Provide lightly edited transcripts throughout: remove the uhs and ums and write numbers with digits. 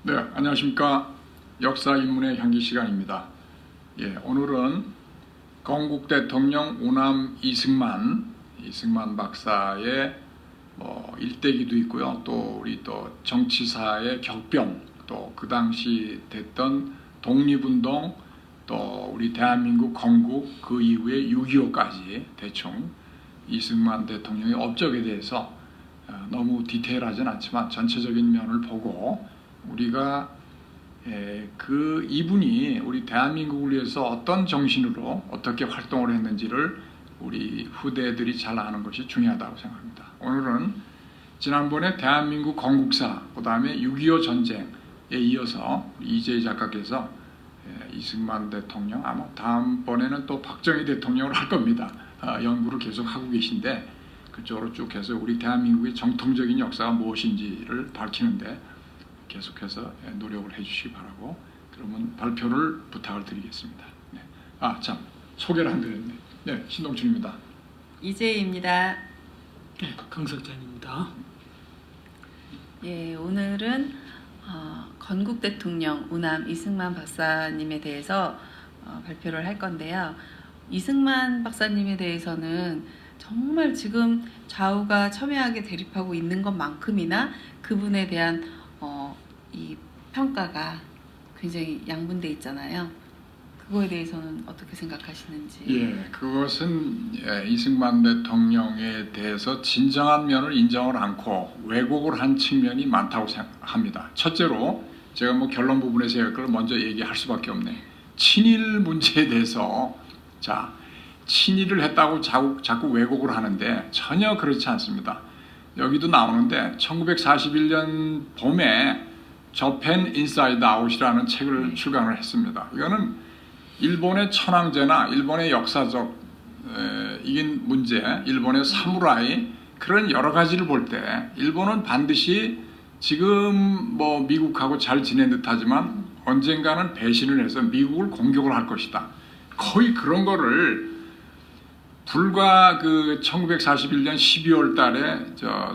네, 안녕하십니까. 역사 인문의 향기 시간입니다. 예, 오늘은 건국 대통령 우남 이승만 박사의 일대기도 있고요. 또 우리 또 정치사의 격변, 또 그 당시 됐던 독립운동, 또 우리 대한민국 건국 그 이후에 6.25까지 대충 이승만 대통령의 업적에 대해서 너무 디테일하진 않지만 전체적인 면을 보고 우리가 그 이분이 우리 대한민국을 위해서 어떤 정신으로 어떻게 활동을 했는지를 우리 후대들이 잘 아는 것이 중요하다고 생각합니다. 오늘은 지난번에 대한민국 건국사, 그 다음에 6.25 전쟁에 이어서 이재희 작가께서 이승만 대통령, 아마 다음번에는 또 박정희 대통령을 할 겁니다. 연구를 계속 하고 계신데 그쪽으로 쭉 해서 우리 대한민국의 정통적인 역사가 무엇인지를 밝히는데 계속해서 노력을 해주시기 바라고, 그러면 발표를 부탁을 드리겠습니다. 네. 참 소개를 안 드렸네. 네, 신동춘입니다. 이재희입니다. 네, 강석찬입니다. 예, 오늘은 건국 대통령 우남 이승만 박사님에 대해서 발표를 할 건데요. 이승만 박사님에 대해서는 정말 지금 좌우가 첨예하게 대립하고 있는 것만큼이나 그분에 대한 이 평가가 굉장히 양분돼 있잖아요. 그거에 대해서는 어떻게 생각하시는지? 예, 그것은 이승만 대통령에 대해서 진정한 면을 인정을 않고 왜곡을 한 측면이 많다고 생각합니다. 첫째로 제가 결론 부분에서 그걸 먼저 얘기할 수밖에 없네. 친일 문제에 대해서 친일을 했다고 자꾸 왜곡을 하는데 전혀 그렇지 않습니다. 여기도 나오는데 1941년 봄에 저펜 인사이드 아웃이라는 책을 출간을 했습니다. 이거는 일본의 천황제나 일본의 역사적 이긴 문제, 일본의 사무라이, 그런 여러 가지를 볼 때 일본은 반드시 지금 미국하고 잘 지낸 듯하지만 언젠가는 배신을 해서 미국을 공격을 할 것이다. 거의 그런 거를 불과 1941년 12월 달에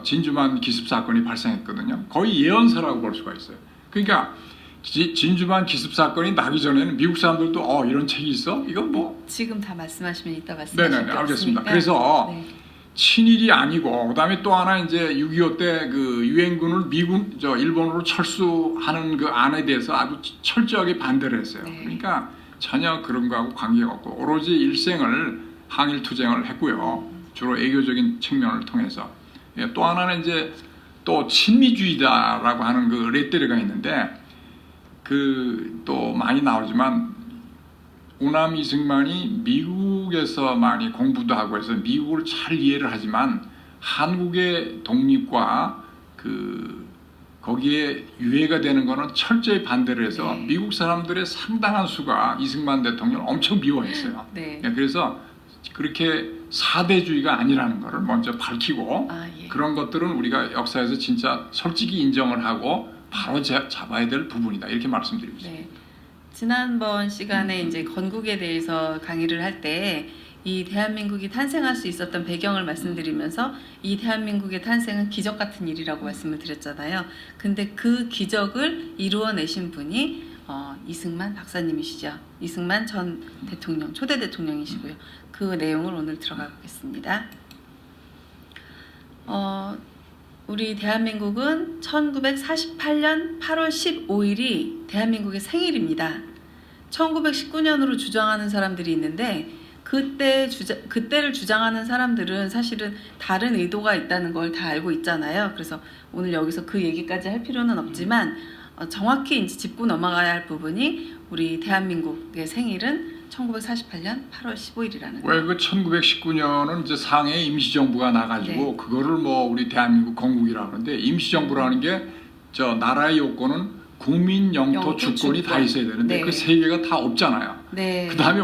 진주만 기습 사건이 발생했거든요. 거의 예언서라고 볼 수가 있어요. 그러니까 진주만 기습 사건이 나기 전에는 미국 사람들도 이런 책이 있어? 이건 지금 다 말씀하시면 이따 말씀하실게요. 네네, 알겠습니다. 그래서 네. 친일이 아니고, 그다음에 또 하나 이제 6.25 때 그 유엔군을 일본으로 철수하는 그 안에 대해서 아주 철저하게 반대를 했어요. 네. 그러니까 전혀 그런 거하고 관계가 없고 오로지 일생을 항일 투쟁을 했고요. 주로 애교적인 측면을 통해서. 또 하나는 이제 또 친미주의다라고 하는 그 레떼르가 있는데 또 많이 나오지만 우남 이승만이 미국에서 많이 공부도 하고 해서 미국을 잘 이해를 하지만 한국의 독립과 거기에 유해가 되는 거는 철저히 반대를 해서 미국 사람들의 상당한 수가 이승만 대통령을 엄청 미워했어요. 네. 그래서 그렇게 사대주의가 아니라는 것을 먼저 밝히고 그런 것들은 우리가 역사에서 진짜 솔직히 인정을 하고 바로 잡아야 될 부분이다, 이렇게 말씀드리고 있습니다. 네. 지난번 시간에 이제 건국에 대해서 강의를 할 때 이 대한민국이 탄생할 수 있었던 배경을 말씀드리면서 이 대한민국의 탄생은 기적 같은 일이라고 말씀을 드렸잖아요. 근데 그 기적을 이루어내신 분이 이승만 박사님이시죠. 이승만 전 대통령, 초대 대통령이시고요. 그 내용을 오늘 들어가 보겠습니다. 우리 대한민국은 1948년 8월 15일이 대한민국의 생일입니다. 1919년으로 주장하는 사람들이 있는데 그때를 주장하는 사람들은 사실은 다른 의도가 있다는 걸 다 알고 있잖아요. 그래서 오늘 여기서 그 얘기까지 할 필요는 없지만 정확히 이제 짚고 넘어가야 할 부분이 우리 대한민국의 생일은 1948년 8월 15일이라는 왜 그 1919년은 이제 상해 임시정부가 나가지고 그거를 우리 대한민국 건국이라고 하는데, 임시정부라는 게 나라의 요건은 국민 영토 주권이 다 있어야 되는데 그 세 개가 다 없잖아요. 그 다음에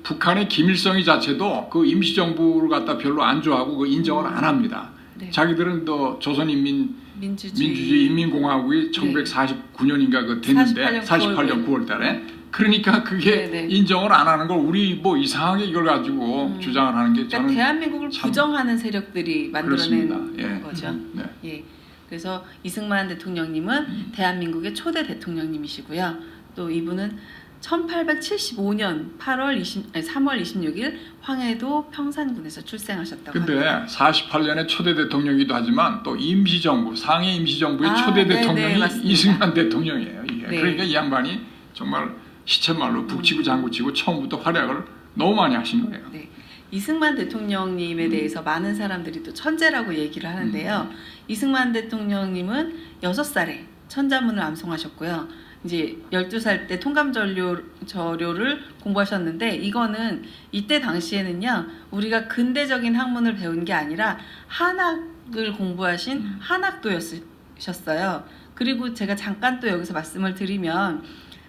북한의 김일성이 자체도 그 임시정부를 갖다 별로 안 좋아하고 그 인정을 안 합니다. 자기들은 또 조선인민주주의 인민공화국이 1949년인가 됐는데 48년 9월 달에 그러니까 그게 인정을 안 하는 걸 우리 이상하게 이걸 가지고 주장을 하는 게 저는 대한민국을 부정하는 세력들이 만들어낸 거죠. 네. 그래서 이승만 대통령님은 대한민국의 초대 대통령님이시고요. 또 이분은 1875년 3월 26일 황해도 평산군에서 출생하셨다고 근데 합니다. 48년에 초대 대통령이기도 하지만 또 임시정부, 상해 임시정부의 초대 네, 대통령이 네, 맞습니다. 이승만 대통령이에요. 이게. 네. 그러니까 이 양반이 정말 시쳇말로 북치고 장구치고 처음부터 활약을 너무 많이 하신 거예요. 네. 이승만 대통령님에 대해서 많은 사람들이 또 천재라고 얘기를 하는데요. 이승만 대통령님은 6살에 천자문을 암송하셨고요. 이제 12살 때 통감저료를 공부하셨는데 이거는 이때 당시에는요. 우리가 근대적인 학문을 배운 게 아니라 한학을 공부하신 한학도였으셨어요. 그리고 제가 잠깐 또 여기서 말씀을 드리면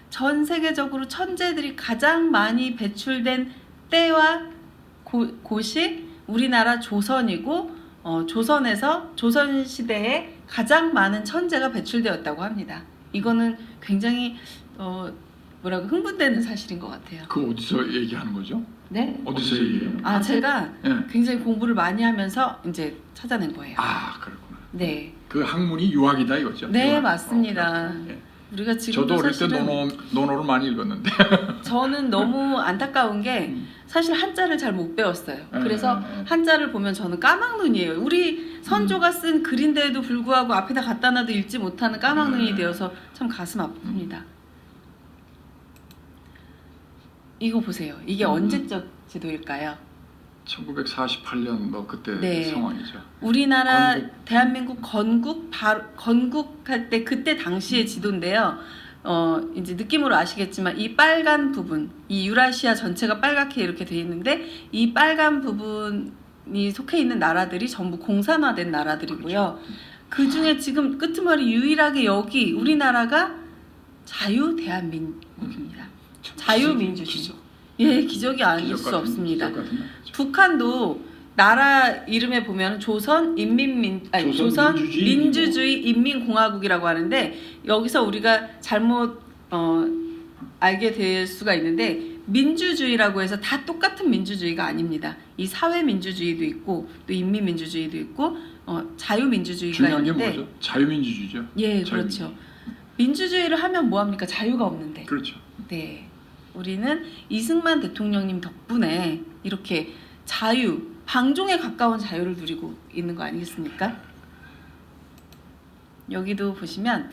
전 세계적으로 천재들이 가장 많이 배출된 때와 곳이 우리나라 조선이고 조선에서 조선시대에 가장 많은 천재가 배출되었다고 합니다. 이거는 굉장히 뭐라고 흥분되는 사실인 것 같아요. 그 어디서 얘기하는 거죠? 네? 어디서 얘기해요? 제가 예. 굉장히 공부를 많이 하면서 이제 찾아낸 거예요. 아, 그렇구나. 네. 그 학문이 유학이다 이거죠? 네, 유학. 맞습니다. 예. 우리가 지금 저도 어릴 때 사실은 논어를 많이 읽었는데. 저는 너무 안타까운 게 사실 한자를 잘 못 배웠어요. 그래서 한자를 보면 저는 까막눈이에요. 우리 선조가 쓴 글인데도 불구하고 앞에다 갖다 놔도 읽지 못하는 까막눈이 되어서 참 가슴 아픕니다. 이거 보세요. 이게 언제적 지도일까요? 1948년 뭐 그때 네. 상황이죠. 우리나라 건국. 대한민국 건국할 때 그때 당시의 지도인데요. 이제 느낌으로 아시겠지만 이 빨간 부분, 이 유라시아 전체가 빨갛게 이렇게 돼 있는데 이 빨간 부분이 속해 있는 나라들이 전부 공산화된 나라들이고요. 그 중에 지금 끄트머리 유일하게 여기 우리나라가 자유 대한민국입니다. 자유민주주의. 기적. 예, 기적이 아닐 수 없습니다. 북한도 나라 이름에 보면 조선 민주주의 인민공화국이라고 하는데 여기서 우리가 잘못 알게 될 수가 있는데 민주주의라고 해서 다 똑같은 민주주의가 아닙니다. 이 사회민주주의도 있고 또 인민민주주의도 있고 자유민주주의가 중요한 게 있는데 뭐죠? 자유민주주의죠. 예, 그렇죠. 민주주의를 하면 뭐합니까? 자유가 없는데. 그렇죠. 네, 우리는 이승만 대통령님 덕분에 이렇게 방종에 가까운 자유를 누리고 있는 거 아니겠습니까? 여기도 보시면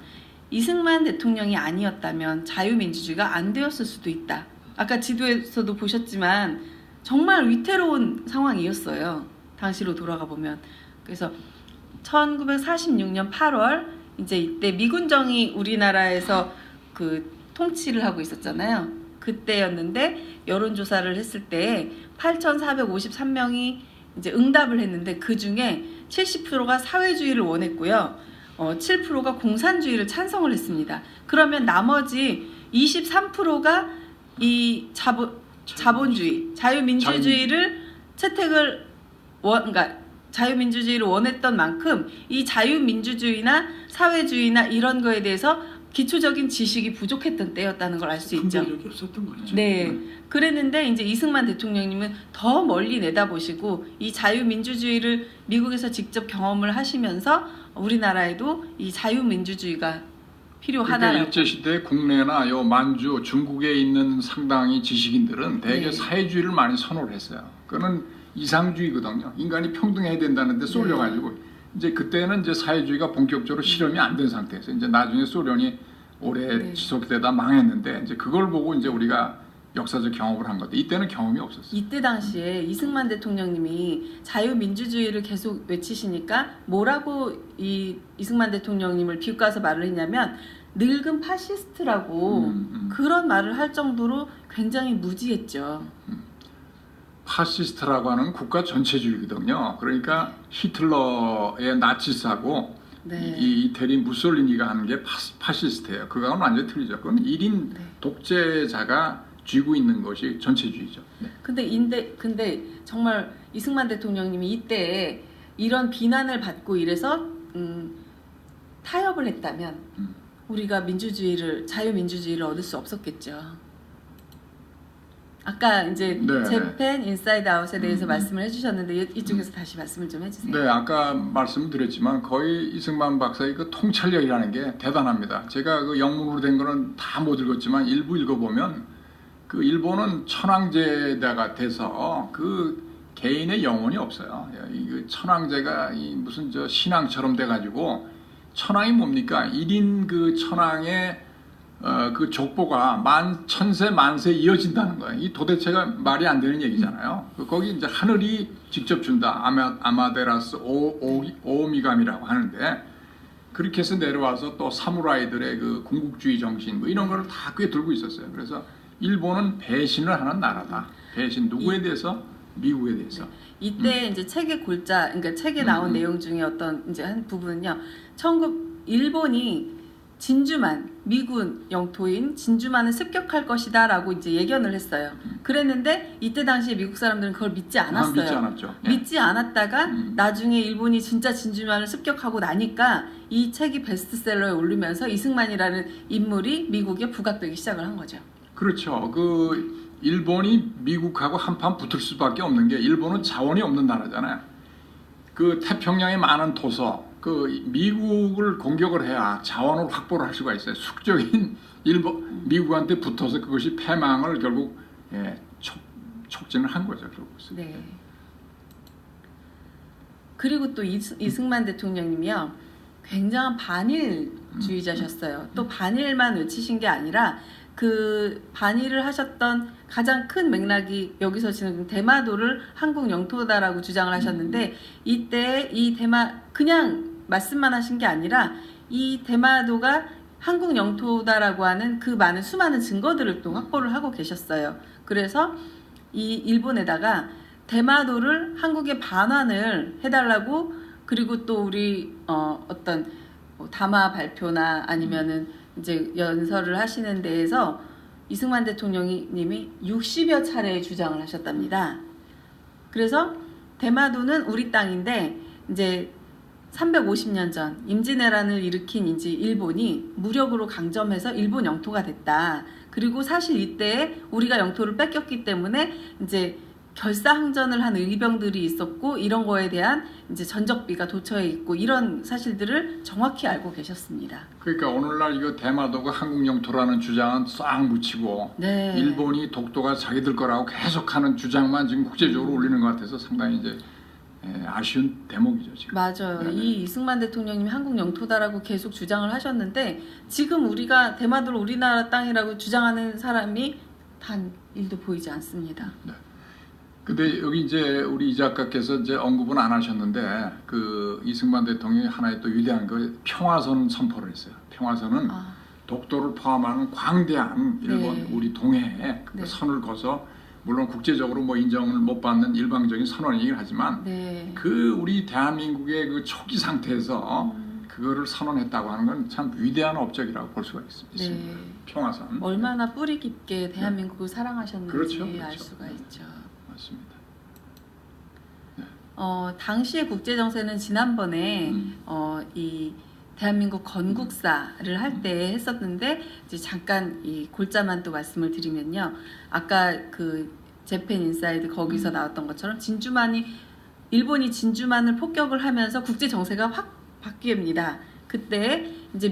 이승만 대통령이 아니었다면 자유민주주의가 안 되었을 수도 있다. 아까 지도에서도 보셨지만 정말 위태로운 상황이었어요. 당시로 돌아가 보면. 그래서 1946년 8월 이제 이때 미군정이 우리나라에서 그 통치를 하고 있었잖아요. 그때였는데 여론조사를 했을 때 8,453명이 이제 응답을 했는데 그 중에 70%가 사회주의를 원했고요. 7%가 공산주의를 찬성을 했습니다. 그러면 나머지 23%가 이 자본주의, 자유민주주의를 그러니까 자유민주주의를 원했던 만큼 이 자유민주주의나 사회주의나 이런 거에 대해서 기초적인 지식이 부족했던 때였다는 걸 알 수 있죠. 분별력이 없었던 거죠. 네. 그랬는데 이제 이승만 대통령님은 더 멀리 내다보시고 이 자유민주주의를 미국에서 직접 경험을 하시면서 우리나라에도 이 자유민주주의가 필요하다라고. 그러니까 일제시대 국내나 요 만주, 중국에 있는 상당히 지식인들은 대개 네. 사회주의를 많이 선호를 했어요. 그거는 이상주의거든요. 인간이 평등해야 된다는데 쏠려가지고 이제 그때는 이제 사회주의가 본격적으로 실험이 안 된 상태에서 이제 나중에 소련이 오래 네. 지속되다 망했는데 이제 그걸 보고 이제 우리가 역사적 경험을 한 건데 이때는 경험이 없었어요. 이때 당시에 이승만 대통령님이 자유민주주의를 계속 외치시니까 뭐라고 이승만 대통령님을 비웃가서 말을 했냐면 늙은 파시스트라고 그런 말을 할 정도로 굉장히 무지했죠. 파시스트라고 하는 국가 전체주의거든요. 그러니까 히틀러의 나치스하고 네. 이 이태리 무솔리니가 하는 게 파시스트예요. 그거는 완전히 틀리죠. 그건 1인 네. 독재자가 쥐고 있는 것이 전체주의죠. 네. 근데 정말 이승만 대통령님이 이때 이런 비난을 받고 이래서 타협을 했다면 우리가 자유민주주의를 얻을 수 없었겠죠. 아까 이제 네. 재팬 인사이드 아웃에 대해서 말씀을 해주셨는데 이쪽에서 다시 말씀을 좀 해주세요. 네, 아까 말씀드렸지만 거의 이승만 박사의 그 통찰력이라는 게 대단합니다. 제가 그 영문으로 된 거는 다 못 읽었지만 일부 읽어보면 그 일본은 천황제가 돼서 그 개인의 영혼이 없어요. 이 천황제가 이 무슨 저 신앙처럼 돼가지고 천황이 뭡니까? 1인 그 천황의 그 족보가 천세 만세 이어진다는 거예요. 이 도대체가 말이 안 되는 얘기잖아요. 거기 이제 하늘이 직접 준다. 아마데라스 오미감이라고 하는데 그렇게 해서 내려와서 또 사무라이들의 그 군국주의 정신 뭐 이런 거를 다 꽤 들고 있었어요. 그래서 일본은 배신을 하는 나라다. 배신 누구에 대해서? 미국에 대해서. 이때 이제 책의 골자, 그러니까 책에 나온 내용 중에 어떤 이제 한 부분은요. 일본이 진주만, 미군 영토인 진주만을 습격할 것이다라고 이제 예견을 했어요. 그랬는데 이때 당시에 미국 사람들은 그걸 믿지 않았어요. 믿지 않았죠. 예. 믿지 않았다가 나중에 일본이 진짜 진주만을 습격하고 나니까 이 책이 베스트셀러에 오르면서 이승만이라는 인물이 미국에 부각되기 시작을 한 거죠. 그렇죠. 그 일본이 미국하고 한판 붙을 수밖에 없는 게 일본은 자원이 없는 나라잖아요. 그 태평양의 많은 도서, 그 미국을 공격을 해야 자원을 확보를 할 수가 있어요. 숙적인 미국한테 붙어서 그것이 패망을 결국 촉진을 한 거죠. 결국. 네. 그리고 또 이승만 대통령님이요. 굉장한 반일주의자셨어요. 또 반일만 외치신 게 아니라 그 반일을 하셨던 가장 큰 맥락이 여기서 지금 대마도를 한국 영토다라고 주장을 하셨는데 이때 이 그냥 말씀만 하신 게 아니라 이 대마도가 한국 영토다라고 하는 그 많은 수많은 증거들을 또 확보를 하고 계셨어요. 그래서 이 일본에다가 대마도를 한국에 반환을 해달라고 그리고 또 우리 어떤 담화 발표나 아니면은 이제 연설을 하시는 데에서 이승만 대통령님이 60여 차례 주장을 하셨답니다. 그래서 대마도는 우리 땅인데 이제 350년 전 임진왜란을 일으킨 이제 일본이 무력으로 강점해서 일본 영토가 됐다. 그리고 사실 이때 우리가 영토를 뺏겼기 때문에 이제 결사항전을 한 의병들이 있었고 이런 거에 대한 이제 전적비가 도처에 있고 이런 사실들을 정확히 알고 계셨습니다. 그러니까 오늘날 이거 대마도가 한국 영토라는 주장은 싹 묻히고 네. 일본이 독도가 자기들 거라고 계속하는 주장만 지금 국제적으로 올리는 것 같아서 상당히 이제 아쉬운 대목이죠 지금. 맞아요. 네네. 이 이승만 대통령님이 한국 영토다라고 계속 주장을 하셨는데 지금 우리가 대마도를 우리나라 땅이라고 주장하는 사람이 단 1도 보이지 않습니다. 네. 근데 여기 이제 우리 이 작가께서 이제 언급은 안 하셨는데 그 이승만 대통령이 하나의 또 위대한 그 평화선 선포를 했어요. 평화선은 독도를 포함하는 광대한 일본 네. 우리 동해에 그 네. 선을 거서 물론 국제적으로 뭐 인정을 못 받는 일방적인 선언이긴 하지만 네. 그 우리 대한민국의 그 초기 상태에서 그거를 선언했다고 하는 건 참 위대한 업적이라고 볼 수가 있습니다. 네. 평화선. 얼마나 뿌리 깊게 대한민국을 사랑하셨는지 그렇죠, 알 그렇죠. 수가 있죠. 맞습니다. 당시의 국제 정세는 지난번에 이 대한민국 건국사를 할 때 했었는데 이제 잠깐 이 골자만 또 말씀을 드리면요. 아까 그 재팬 인사이드 거기서 나왔던 것처럼 일본이 진주만을 폭격을 하면서 국제 정세가 확 바뀝니다. 그때 이제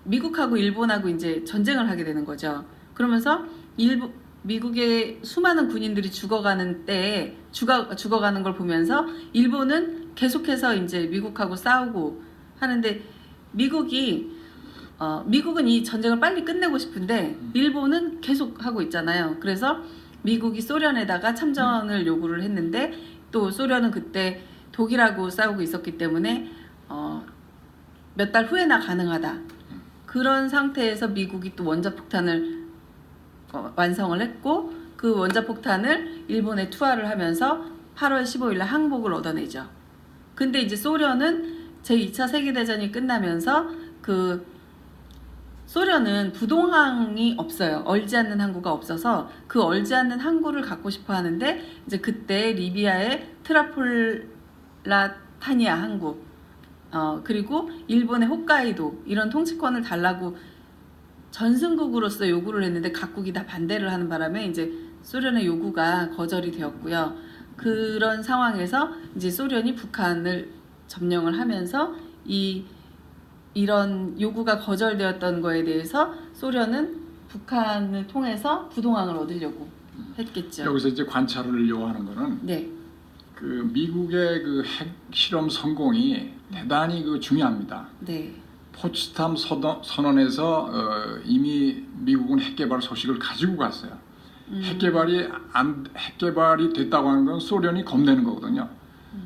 미국하고 일본하고 이제 전쟁을 하게 되는 거죠. 그러면서 미국의 수많은 군인들이 죽어가는 때에 죽어가는 걸 보면서 일본은 계속해서 이제 미국하고 싸우고 하는데 미국은 이 전쟁을 빨리 끝내고 싶은데 일본은 계속 하고 있잖아요. 그래서 미국이 소련에다가 참전을 요구를 했는데 또 소련은 그때 독일하고 싸우고 있었기 때문에 몇 달 후에나 가능하다. 그런 상태에서 미국이 또 원자폭탄을 완성을 했고 그 원자폭탄을 일본에 투하를 하면서 8월 15일 날 항복을 얻어내죠. 근데 이제 소련은 제2차 세계대전이 끝나면서 그 소련은 부동항이 없어요. 얼지 않는 항구가 없어서 그 얼지 않는 항구를 갖고 싶어 하는데 이제 그때 리비아의 트라폴라타니아 항구 그리고 일본의 홋카이도 이런 통치권을 달라고 전승국으로서 요구를 했는데 각국이 다 반대를 하는 바람에 이제 소련의 요구가 거절이 되었고요. 그런 상황에서 이제 소련이 북한을 점령을 하면서 이런 요구가 거절되었던 거에 대해서 소련은 북한을 통해서 부동항을 얻으려고 했겠죠. 여기서 이제 관찰을 요하는 거는 네, 그 미국의 그 핵 실험 성공이 대단히 그 중요합니다. 네, 포츠담 선언에서 이미 미국은 핵 개발 소식을 가지고 갔어요. 핵 개발이 됐다고 하는 건 소련이 겁내는 거거든요.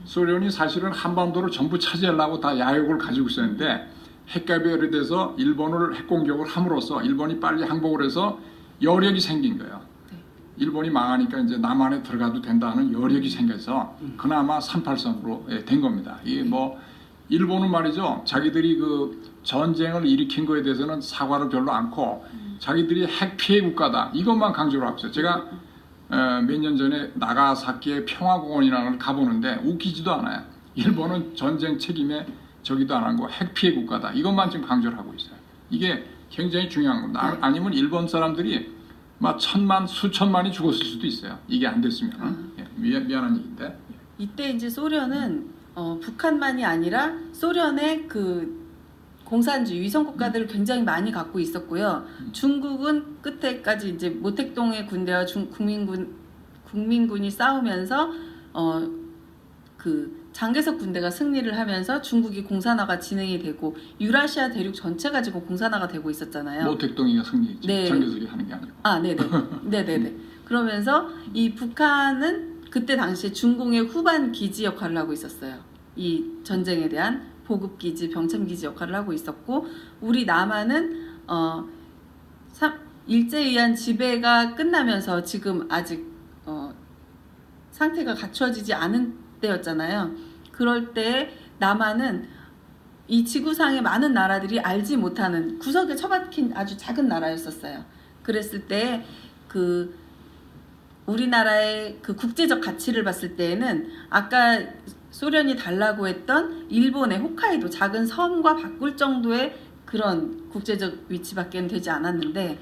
소련이 사실은 한반도를 전부 차지하려고 다 야욕을 가지고 있었는데 핵 개발이 돼서 일본을 핵 공격을 함으로써 일본이 빨리 항복을 해서 여력이 생긴 거예요. 네. 일본이 망하니까 이제 남한에 들어가도 된다는 여력이 생겨서 그나마 38선으로 된 겁니다. 이게 뭐 일본은 말이죠. 자기들이 그 전쟁을 일으킨 거에 대해서는 사과를 별로 않고 자기들이 핵 피해 국가다 이것만 강조를 하고 있어요. 제가 몇 년 전에 나가사키의 평화공원이라는 걸 가보는데 웃기지도 않아요. 일본은 전쟁 책임에 저기도 안 하고 핵 피해 국가다 이것만 지금 강조를 하고 있어요. 이게 굉장히 중요한 겁니다. 네. 아니면 일본 사람들이 막 천만 수천만이 죽었을 수도 있어요. 이게 안 됐으면 미안한 얘기인데. 이때 이제 소련은 북한만이 아니라 소련의 그 공산주의 위성 국가들을 굉장히 많이 갖고 있었고요. 중국은 끝에까지 이제 모택동의 군대와 국민군이 싸우면서 그 장개석 군대가 승리를 하면서 중국이 공산화가 진행이 되고 유라시아 대륙 전체가 지금 공산화가 되고 있었잖아요. 모택동이가 승리했죠. 네. 장개석이 하는 게 아니고. 아, 네네. 네네네. 그러면서 이 북한은 그때 당시에 중공의 후반 기지 역할을 하고 있었어요. 이 전쟁에 대한 보급 기지, 병참 기지 역할을 하고 있었고, 우리 남한은 일제에 의한 지배가 끝나면서 지금 아직 상태가 갖춰지지 않은 때였잖아요. 그럴 때 남한은 이 지구상의 많은 나라들이 알지 못하는 구석에 처박힌 아주 작은 나라였었어요. 그랬을 때 그 우리나라의 그 국제적 가치를 봤을 때에는 아까 소련이 달라고 했던 일본의 호카이도 작은 섬과 바꿀 정도의 그런 국제적 위치밖에 되지 않았는데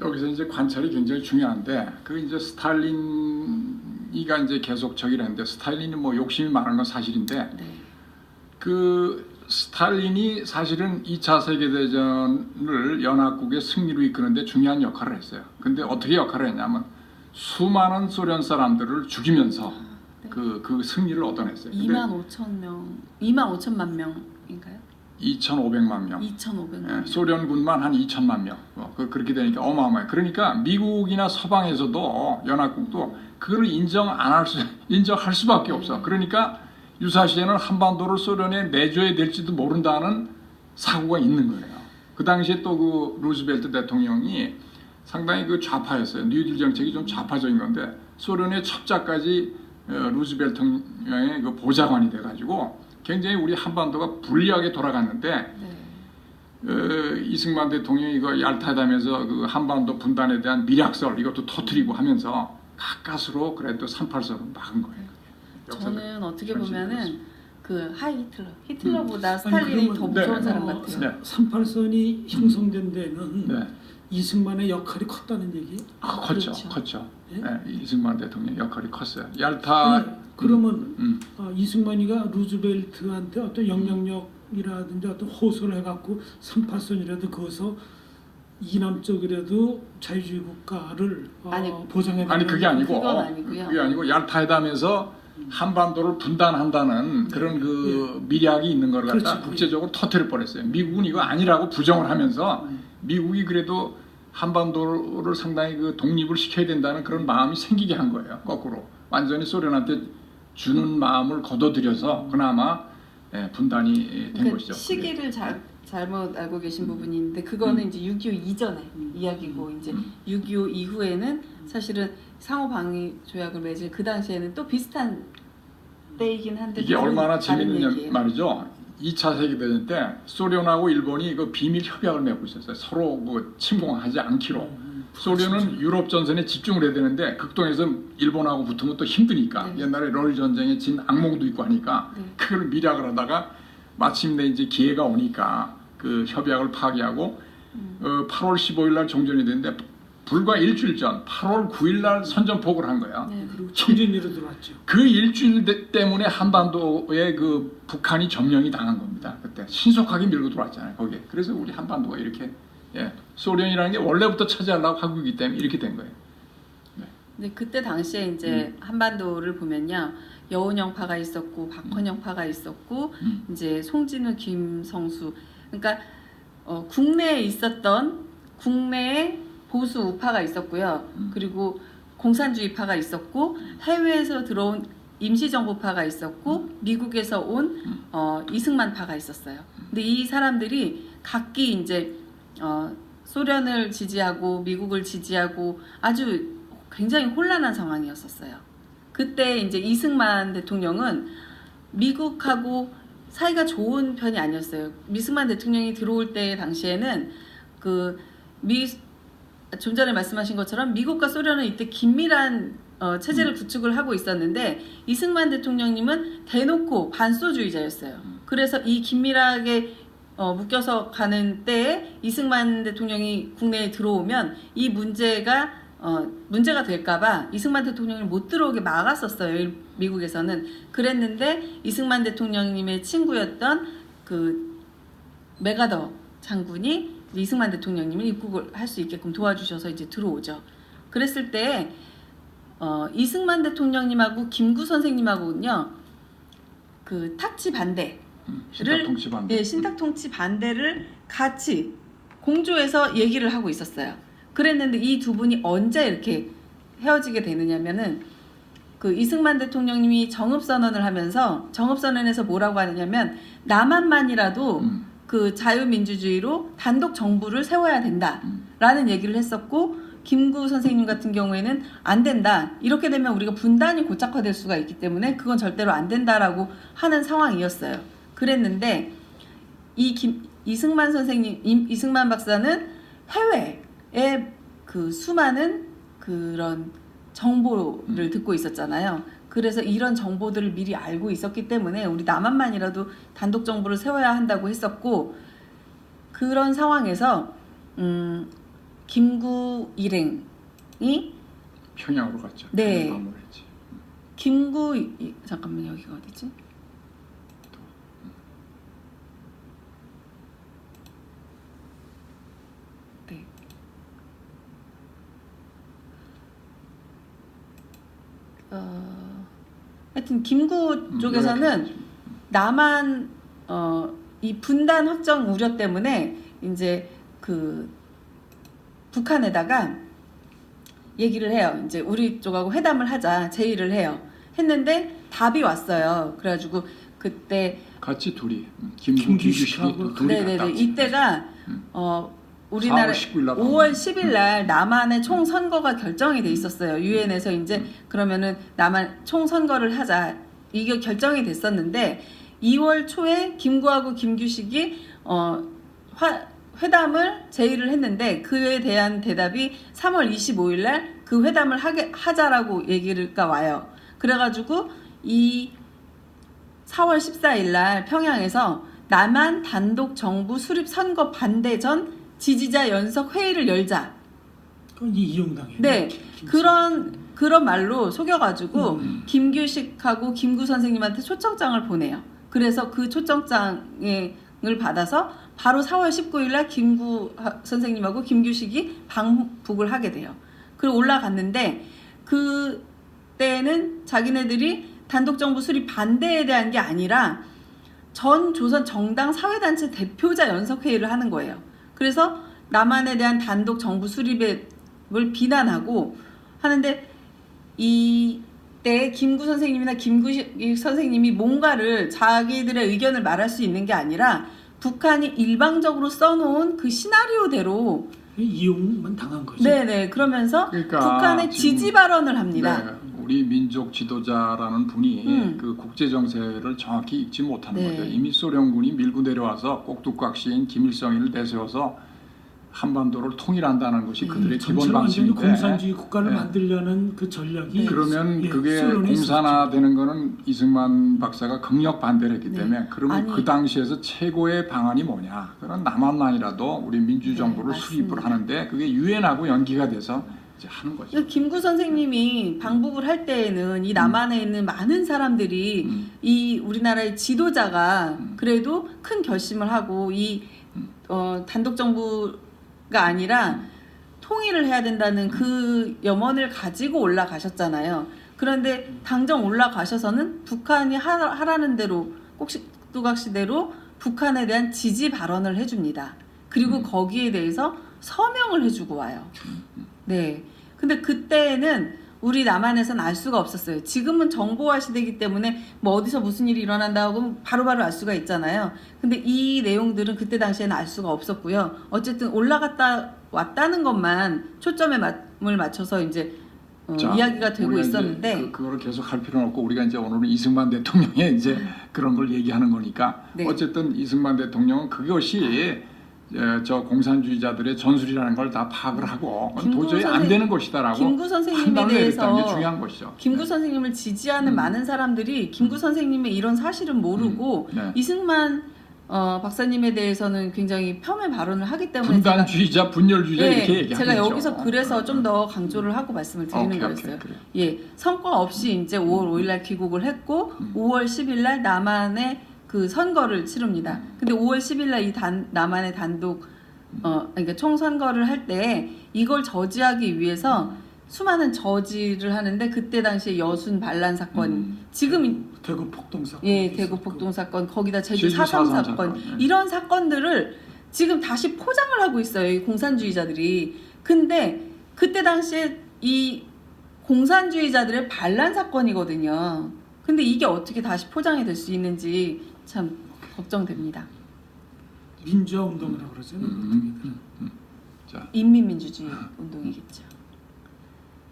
여기서 이제 관찰이 굉장히 중요한데 그 이제 스탈린이가 이제 계속 저기를 했는데 스탈린이 뭐 욕심이 많은 건 사실인데 네. 그 스탈린이 사실은 2차 세계대전을 연합국의 승리로 이끄는데 중요한 역할을 했어요. 근데 어떻게 역할을 했냐면 수많은 소련 사람들을 죽이면서 네. 그 승리를 얻어냈어요. 2만 5천만 명인가요? 2,500만 명. 2,500만 예, 명. 소련군만 한 2천만 명. 그렇게 되니까 어마어마해요. 그러니까 미국이나 서방에서도 연합국도 그걸 인정할 수밖에 없어. 그러니까 유사시에는 한반도를 소련에 내줘야 될지도 모른다는 사고가 있는 거예요. 그 당시에 또 그 루즈벨트 대통령이 상당히 그 좌파였어요. 뉴딜 정책이 좀 좌파적인 건데 소련의 첩자까지 루즈벨트 대통령의 그 보좌관이 돼가지고 굉장히 우리 한반도가 불리하게 돌아갔는데 네. 이승만 대통령이 이거 얄타담에서 그 한반도 분단에 대한 미략설 이것도 터뜨리고 하면서 가까스로 그래도 38선을 막은 거예요. 저는 어떻게 현실이 보면은 그 하이 히틀러보다 스탈린이 그러면- 더 무서운 네. 사람 같아요. 네. 38선이 형성된 데는 네. 이승만의 역할이 컸다는 얘기. 컸죠. 그렇죠. 컸죠. 예? 네, 이승만 대통령 역할이 컸어요. 얄타 그러면 이승만이가 루즈벨트한테 어떤 영향력이라든지 어떤 호소를 해갖고 38선이라도 거기서 이남 쪽이라도 자유주의 국가를 아니, 보장해. 아니 그게 아니고 그건 아니고요. 그게 아니고 얄타회담에서 한반도를 분단한다는 그런 그 미략이 있는 걸 갖다 그렇지. 국제적으로 터뜨릴 뻔했어요. 미국은 이거 아니라고 부정을 하면서 미국이 그래도 한반도를 상당히 그 독립을 시켜야 된다는 그런 마음이 생기게 한 거예요. 거꾸로 완전히 소련한테 주는 마음을 거둬들여서 그나마 분단이 된 것이죠. 시기를 잘못 알고 계신 부분이 있는데 그거는 이제 6.25 이전의 이야기고 이제 6.25 이후에는 사실은 상호 방위 조약을 맺을 그 당시에는 또 비슷한 때이긴 한데 이게 다른- 얼마나 다른 재밌느냐 얘기예요. 말이죠. 2차 세계대전 때 소련하고 일본이 그 비밀 협약을 맺고 있었어요. 서로 뭐 침공하지 않기로. 소련은 유럽 전선에 집중을 해야 되는데 극동에서 일본하고 붙으면 또 힘드니까 네. 옛날에 러일 전쟁에 진 악몽도 있고 하니까 네. 그걸 미략을 하다가 마침내 이제 기회가 오니까 그 협약을 파기하고 8월 15일 날 종전이 됐는데 불과 일주일 전 8월 9일 날 선전포고를 한 거야. 네. 그리고 청진리로 들어왔죠. 그 일주일 때문에 한반도에 그 북한이 점령이 당한 겁니다. 그때 신속하게 밀고 들어왔잖아요. 거기에. 그래서 우리 한반도가 이렇게 소련이라는 게 원래부터 차지하려고 하고 있기 때문에 이렇게 된 거예요. 근데 그때 당시에 이제 한반도를 보면요. 여운형파가 있었고 박헌영파가 있었고 이제 송진우, 김성수 그러니까 국내에 있었던 국내에 보수 우파가 있었고요. 그리고 공산주의파가 있었고 해외에서 들어온 임시정부파가 있었고 미국에서 온 이승만파가 있었어요. 근데 이 사람들이 각기 이제 소련을 지지하고 미국을 지지하고 아주 굉장히 혼란한 상황이었었어요. 그때 이제 이승만 대통령은 미국하고 사이가 좋은 편이 아니었어요. 이승만 대통령이 들어올 때 당시에는 좀 전에 말씀하신 것처럼 미국과 소련은 이때 긴밀한 체제를 구축을 하고 있었는데 이승만 대통령님은 대놓고 반소주의자였어요. 그래서 이 긴밀하게 묶여서 가는 때에 이승만 대통령이 국내에 들어오면 이 문제가 될까봐 이승만 대통령을 못 들어오게 막았었어요. 미국에서는. 그랬는데 이승만 대통령님의 친구였던 그 메가더 장군이 이승만 대통령님을 입국을 할 수 있게끔 도와주셔서 이제 들어오죠. 그랬을 때 이승만 대통령님하고 김구 선생님하고는요 그 탁치 반대를 신탁통치 반대. 신탁통치 반대를 같이 공조해서 얘기를 하고 있었어요. 그랬는데 이 두 분이 언제 이렇게 헤어지게 되느냐면은 그 이승만 대통령님이 정읍선언을 하면서 정읍선언에서 뭐라고 하느냐면 남한만이라도 그 자유민주주의로 단독 정부를 세워야 된다라는 얘기를 했었고 김구 선생님 같은 경우에는 안 된다. 이렇게 되면 우리가 분단이 고착화될 수가 있기 때문에 그건 절대로 안 된다라고 하는 상황이었어요. 그랬는데 이승만 박사는 해외에 그 수많은 그런 정보를 듣고 있었잖아요. 그래서 이런 정보들을 미리 알고 있었기 때문에 우리 남한만이라도 단독 정부를 세워야 한다고 했었고 그런 상황에서 김구 일행이 평양으로 갔죠. 네. 방문했지. 잠깐만 여기가 어디지? 네. 하여튼 김구 쪽에서는 남한 이 분단 확정 우려 때문에 이제 그 북한에다가 얘기를 해요. 이제 우리 쪽하고 회담을 하자 제의를 해요. 했는데 답이 왔어요. 그래가지고 그때 같이 둘이 김규식하고 둘이 네네네 갔다 이때가 우리나라 5월 10일 날 남한의 총선거가 결정이 돼 있었어요. 유엔에서 이제 그러면은 남한 총선거를 하자 이게 결정이 됐었는데 2월 초에 김구하고 김규식이 회담을 제의를 했는데 그에 대한 대답이 3월 25일 날 그 회담을 하자라고 얘기가 와요. 그래가지고 이 4월 14일 날 평양에서 남한 단독 정부 수립 선거 반대 전 지지자 연석 회의를 열자. 그건 이용당이에요. 네, 그런 말로 속여가지고 김규식하고 김구 선생님한테 초청장을 보내요. 그래서 그 초청장을 받아서 바로 4월 19일 날 김구 선생님하고 김규식이 방북을 하게 돼요. 그리고 올라갔는데 그때는 자기네들이 단독 정부 수립 반대에 대한 게 아니라 전 조선 정당 사회단체 대표자 연석회의를 하는 거예요. 그래서 남한에 대한 단독 정부 수립을 비난하고 하는데 이때 김구 선생님이나 김구식 선생님이 뭔가를 자기들의 의견을 말할 수 있는 게 아니라 북한이 일방적으로 써놓은 그 시나리오대로 이용만 당한 거죠. 네네 그러면서 북한의 지지 발언을 합니다. 네, 우리 민족 지도자라는 분이 그 국제 정세를 정확히 읽지 못하는 네. 거죠. 이미 소련군이 밀고 내려와서 꼭두각시인 김일성을 내세워서 한반도를 통일한다는 것이 그들의 기본 전체를 완전히 방침인데 공산주의 국가를 네. 만들려는 그 전략이 그러면 예, 그게 수론에 공산화되는 거는 이승만 박사가 극력 반대를 했기 네. 때문에 그러면 아니. 그 당시에서 최고의 방안이 뭐냐? 그런 남한만이라도 우리 민주정부를 네, 수립을 맞습니다. 하는데 그게 유엔하고 연기가 돼서 이제 하는 거죠. 그러니까 김구 선생님이 방북을 할 때에는 이 남한에 있는 많은 사람들이 이 우리나라의 지도자가 그래도 큰 결심을 하고 이 단독 정부가 아니라 통일을 해야 된다는 그 염원을 가지고 올라가셨잖아요. 그런데 당장 올라가셔서는 북한이 하라는 대로 꼭두각시대로 북한에 대한 지지 발언을 해줍니다. 그리고 거기에 대해서 서명을 해주고 와요. 네. 근데 그때는 우리 남한에서는 알 수가 없었어요. 지금은 정보화 시대이기 때문에 뭐 어디서 무슨 일이 일어난다고 하면 바로바로 알 수가 있잖아요. 근데 이 내용들은 그때 당시에는 알 수가 없었고요. 어쨌든 올라갔다 왔다는 것만 초점에 을 맞춰서 이제 자, 이야기가 되고 우리가 이제 있었는데 그거를 계속 할 필요는 없고 우리가 이제 오늘은 이승만 대통령의 이제 그런 걸 얘기하는 거니까 네. 어쨌든 이승만 대통령은 그것이 저 공산주의자들의 전술이라는 걸 다 파악을 하고 김구 도저히 안 선생- 되는 것이다라고 김구 선생님에 판단을 내렸다는 게 대해서 중요한 것이죠. 김구 선생님을 지지하는 많은 사람들이 김구 선생님의 이런 사실은 모르고 네. 이승만 박사님에 대해서는 굉장히 폄훼 발언을 하기 때문에 분단주의자, 분열주의자 네, 이렇게 얘기하죠. 제가 여기서 그래서 좀 더 강조를 하고 말씀을 드리는 거였어요. 그래. 예, 성과 없이 이제 5월 5일날 귀국을 했고 5월 10일날 남한의 그 선거를 치릅니다. 근데 5월 10일날 이 남한의 단독 그러니까 총선거를 할 때 이걸 저지하기 위해서 수많은 저지를 하는데 그때 당시에 여순 반란 사건, 지금 대구 폭동 사건, 예, 대구 폭동 사건, 거기다 제주 제주 4.3 4.3 사건, 사건, 이런 사건들을 지금 다시 포장을 하고 있어요, 이 공산주의자들이. 근데 그때 당시에 이 공산주의자들의 반란 사건이거든요. 근데 이게 어떻게 다시 포장이 될 수 있는지 참 걱정됩니다. 민주화 운동이라고 그러잖아요. 자, 인민민주주의 운동이겠죠.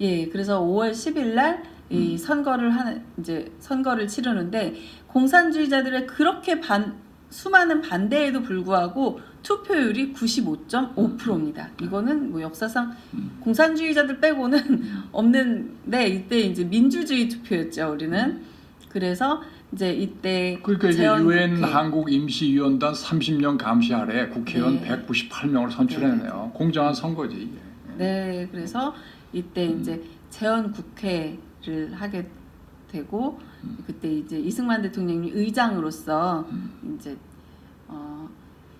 예, 그래서 5월 10일 날 이 선거를 치르는데 공산주의자들의 그렇게 수많은 반대에도 불구하고 투표율이 95.5%입니다. 이거는 뭐 역사상 공산주의자들 빼고는 없는데 이때 이제 민주주의 투표였죠, 우리는. 그래서 이제 이때 그러니까 이제 재헌 유엔 국회. 한국 임시위원단 30년 감시 아래 국회의원 네. 198명을 선출해내요. 공정한 선거지 이게. 네, 그래서 이때 이제 재헌 국회를 하게 되고 그때 이제 이승만 대통령이 의장으로서 이제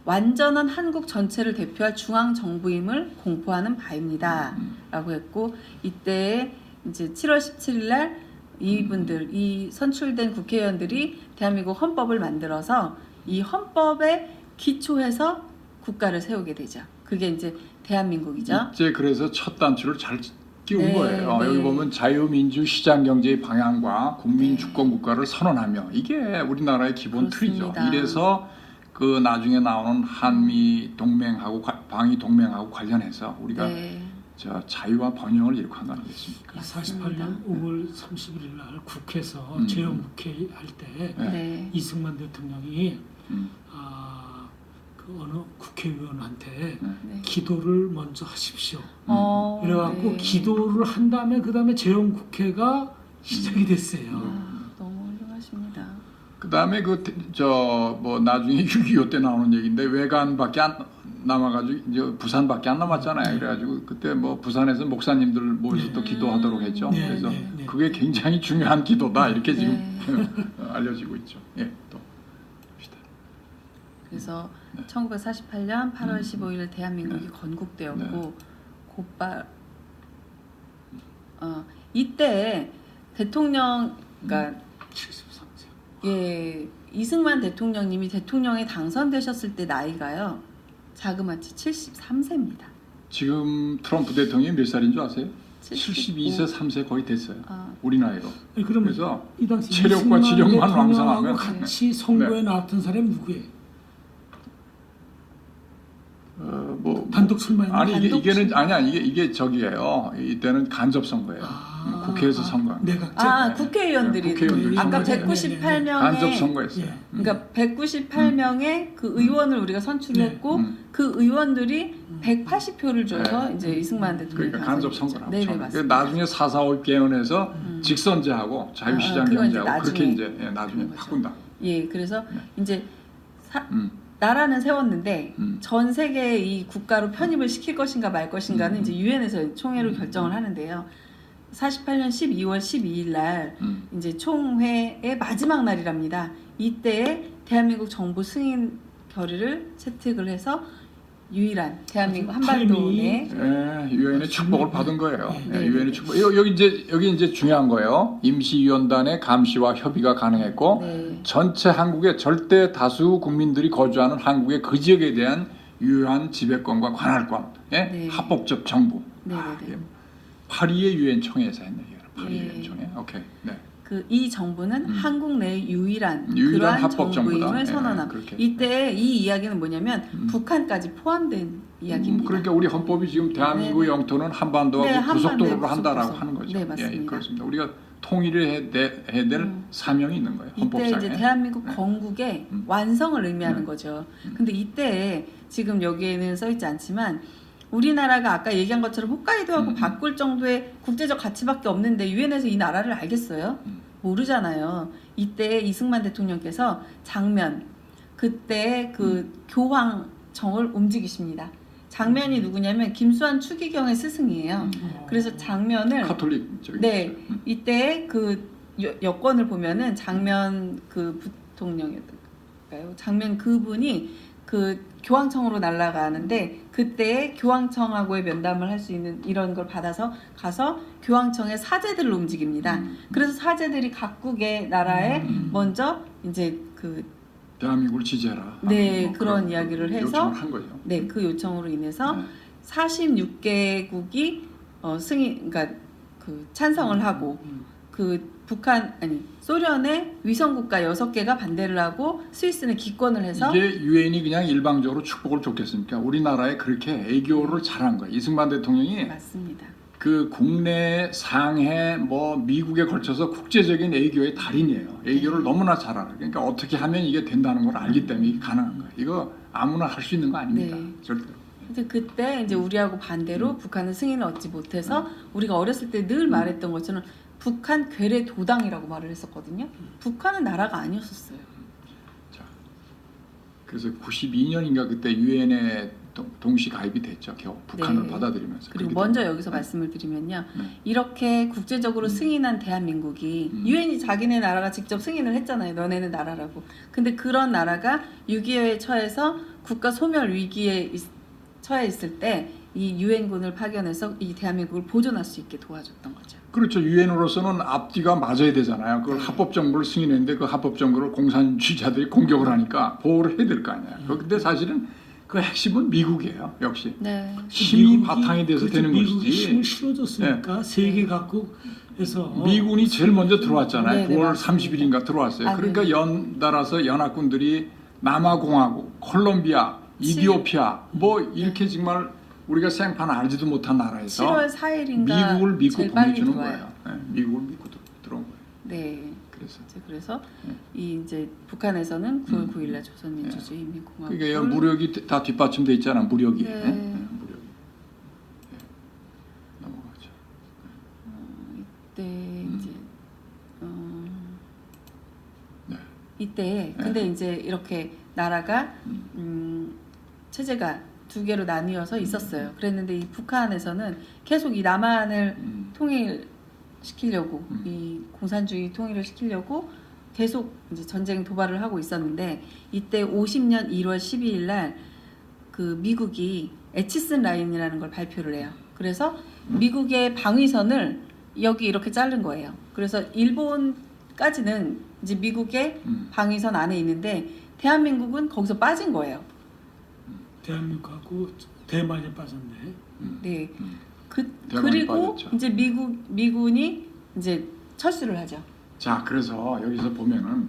완전한 한국 전체를 대표할 중앙 정부임을 공포하는 바입니다라고 했고 이때 이제 7월 17일 날 이 선출된 국회의원들이 대한민국 헌법을 만들어서 이 헌법에 기초해서 국가를 세우게 되죠. 그게 이제 대한민국이죠. 이제 그래서 첫 단추를 잘 끼운 네, 거예요. 네. 여기 보면 자유민주 시장경제의 방향과 국민 네. 주권 국가를 선언하며 이게 우리나라의 기본 틀이죠. 그렇습니다. 이래서 그 나중에 나오는 한미 동맹하고 방위 동맹하고 관련해서 우리가 네. 저 자유와 번영을 이룩한 거 아니겠습니까? 48년 5월 31일 날 국회에서 재헌국회 할 때 네. 네. 이승만 대통령이 음. 그 어느 국회의원한테 네. 기도를 먼저 하십시오. 네. 그래갖고 기도를 한 다음에 그 다음에 재헌국회가 시작이 됐어요. 너무 훌륭하십니다. 그다음에 뭐 나중에 6.25 때 나오는 얘기인데 외관밖에 안 남아가지고 이제 부산밖에 안 남았잖아요. 그래가지고 그때 뭐 부산에서 목사님들 모여서 또 기도하도록 했죠. 네, 그래서 네, 네. 그게 굉장히 중요한 기도다 이렇게 지금 네. 알려지고 있죠. 예, 또 봅시다. 그래서 1948년 8월 15일 대한민국이 건국되었고 곧바로 이때 대통령 그러니까 73세. 예 이승만 대통령님이 대통령에 당선되셨을 때 나이가요 자그마치 73세입니다. 지금 트럼프 대통령이 몇 살인 줄 아세요? 75. 72세, 3세 거의 됐어요. 아, 우리 나이로. 아니, 그러면 그래서 이 당시 체력과 이승만 지력만 대통령하고 왕성하면 같이 선거에 나왔던 사람이 누구예요? 뭐 단독 출마했는 아니 단독 이게 저기예요. 이때는 간접 선거예요. 국회에서 선거한 거예요. 내각 국회의원들이 국회의원들이 아까 선거했어요. 198명의 간접 선거했어요. 그러니까 198명의 그 의원을 우리가 선출했고 그 의원들이 180표를 줘서 이제 이승만 대통령이 그러니까 간접 선거라고. 네, 맞습니다. 나중에 4.45 개헌에서 직선제하고 자유시장 그건 이제 경제하고 그렇게 나중에 이제 나중에 거죠. 바꾼다. 예, 그래서 이제 음. 나라는 세웠는데 음. 전 세계 이 국가로 편입을 시킬 것인가 말 것인가는 이제 유엔에서 총회로 결정을 하는데요. 48년 12월 12일 날 이제 총회의 마지막 날이랍니다. 이때에 대한민국 정부 승인 결의를 채택을 해서 유일한 대한민국 한반도 내 유엔의 축복을 받은 거예요. 네. 유엔의 축복. 여기 이제 중요한 거예요. 임시위원단의 감시와 협의가 가능했고 네. 전체 한국의 절대 다수 국민들이 거주하는 한국의 그 지역에 대한 유효한 지배권과 관할권의 네. 합법적 정부. 네네네. 파리의 유엔 총회에서 했네. 파리 네. 유엔 총회. 오케이. 네. 이 정부는 한국 내 유일한 유일한 그러한 합법 정부임을 정부다. 선언함. 그렇게. 이때 이 이야기는 뭐냐면 북한까지 포함된 이야기입니다. 그러니까 우리 헌법이 지금 대한민국의 네네. 영토는 한반도하고 네, 고속도로로 한반도의 한다라고 고속도로. 하는 거죠. 네, 맞습니다. 예, 그렇습니다. 우리가 통일을 해야 될 사명이 있는 거예요. 이때 헌법상에. 이제 대한민국 네. 건국의 음. 완성을 의미하는 거죠. 근데 이때 지금 여기에는 써 있지 않지만 우리나라가 아까 얘기한 것처럼 홋카이도하고 바꿀 정도의 국제적 가치밖에 없는데 유엔에서 이 나라를 알겠어요? 모르잖아요. 이때 이승만 대통령께서 장면 그때 그 교황청을 움직이십니다. 장면이 누구냐면 김수환 추기경의 스승이에요. 그래서 장면을 카톨릭 쪽이 네, 이때 그 여권을 보면은 장면 그 부통령이었을까요? 장면 그분이 그 교황청으로 날아가는데 그때 교황청하고의 면담을 할 수 있는 이런 걸 받아서 가서 교황청의 사제들을 움직입니다. 그래서 사제들이 각국의 나라에 먼저 이제 그 대한민국을 지지해라. 네, 그런 이야기를 해서 요청을 한 거죠. 네, 그 요청으로 인해서 네. 46개국이 승인, 그러니까 그 찬성을 하고 그 북한 아니 소련의 위성 국가 6개가 반대를 하고 스위스는 기권을 해서 이게 유엔이 그냥 일방적으로 축복을 줬겠습니까? 우리나라에 그렇게 애교를 잘한 거예요. 이승만 대통령이 맞습니다. 그 국내 상해 뭐 미국에 걸쳐서 국제적인 애교의 달인이에요. 애교를 너무나 잘 알아요. 그러니까 어떻게 하면 이게 된다는 걸 알기 때문에 이게 가능한 거예요. 이거 아무나 할 수 있는 거 아닙니다. 네. 절대로. 이제 그때 이제 우리하고 반대로 북한은 승인을 얻지 못해서 우리가 어렸을 때 늘 말했던 것처럼 북한 괴뢰 도당이라고 말을 했었거든요. 북한은 나라가 아니었었어요. 자, 그래서 92년인가 그때 유엔에 동시 가입이 됐죠. 겨우 북한을 네. 받아들이면서. 그리고 그렇기 먼저 때문에. 여기서 말씀을 드리면요. 네. 이렇게 국제적으로 승인한 대한민국이 유엔이 자기네 나라가 직접 승인을 했잖아요. 너네는 나라라고. 근데 그런 나라가 6.25에 처해서 국가 소멸 위기에 처해 있을 때 이 유엔군을 파견해서 이 대한민국을 보존할 수 있게 도와줬던 거죠. 그렇죠. 유엔으로서는 앞뒤가 맞아야 되잖아요. 그걸 네. 합법 정부를 승인했는데 그 합법 정부를 공산주의자들이 공격을 하니까 보호를 해야 될 거 아니에요. 근데 사실은 그 핵심은 미국이에요. 역시 네. 힘이 바탕이 돼서 그렇죠. 되는 미국이 것이지. 힘을 실어줬으니까 세계 각국에서 미군이 제일 먼저 들어왔잖아요. 네, 9월 맞습니다. 30일인가 들어왔어요. 아, 그러니까 네. 연달아서 연합군들이 남아공화국, 콜롬비아, 이디오피아 뭐 이렇게 정말 우리가 생판 알지도 못한 나라에서 7월 4일인가 미국을 믿고 제일 빨리 보내주는 들어와요. 거예요. 네, 미국을 믿고 들어온 거예요. 네. 그래서 그래서 네. 이 이제 북한에서는 9월 9일날 조선민주주의인민공화국 그게 무력이 다 뒷받침돼 있잖아. 무력이. 네. 무력이. 네. 넘어가죠. 이때 이제 네. 이때 근데 이제 이렇게 나라가 체제가 두 개로 나뉘어서 있었어요. 그랬는데 이 북한에서는 계속 이 남한을 통일시키려고 이 공산주의 통일을 시키려고 계속 이제 전쟁 도발을 하고 있었는데 이때 50년 1월 12일 날 그 미국이 에치슨 라인이라는 걸 발표를 해요. 그래서 미국의 방위선을 여기 이렇게 자른 거예요. 그래서 일본까지는 이제 미국의 방위선 안에 있는데 대한민국은 거기서 빠진 거예요. 대한민국하고 대만이 빠졌네. 네. 대만이 그리고 빠졌죠. 이제 미군이 이제 철수를 하죠. 자, 그래서 여기서 보면은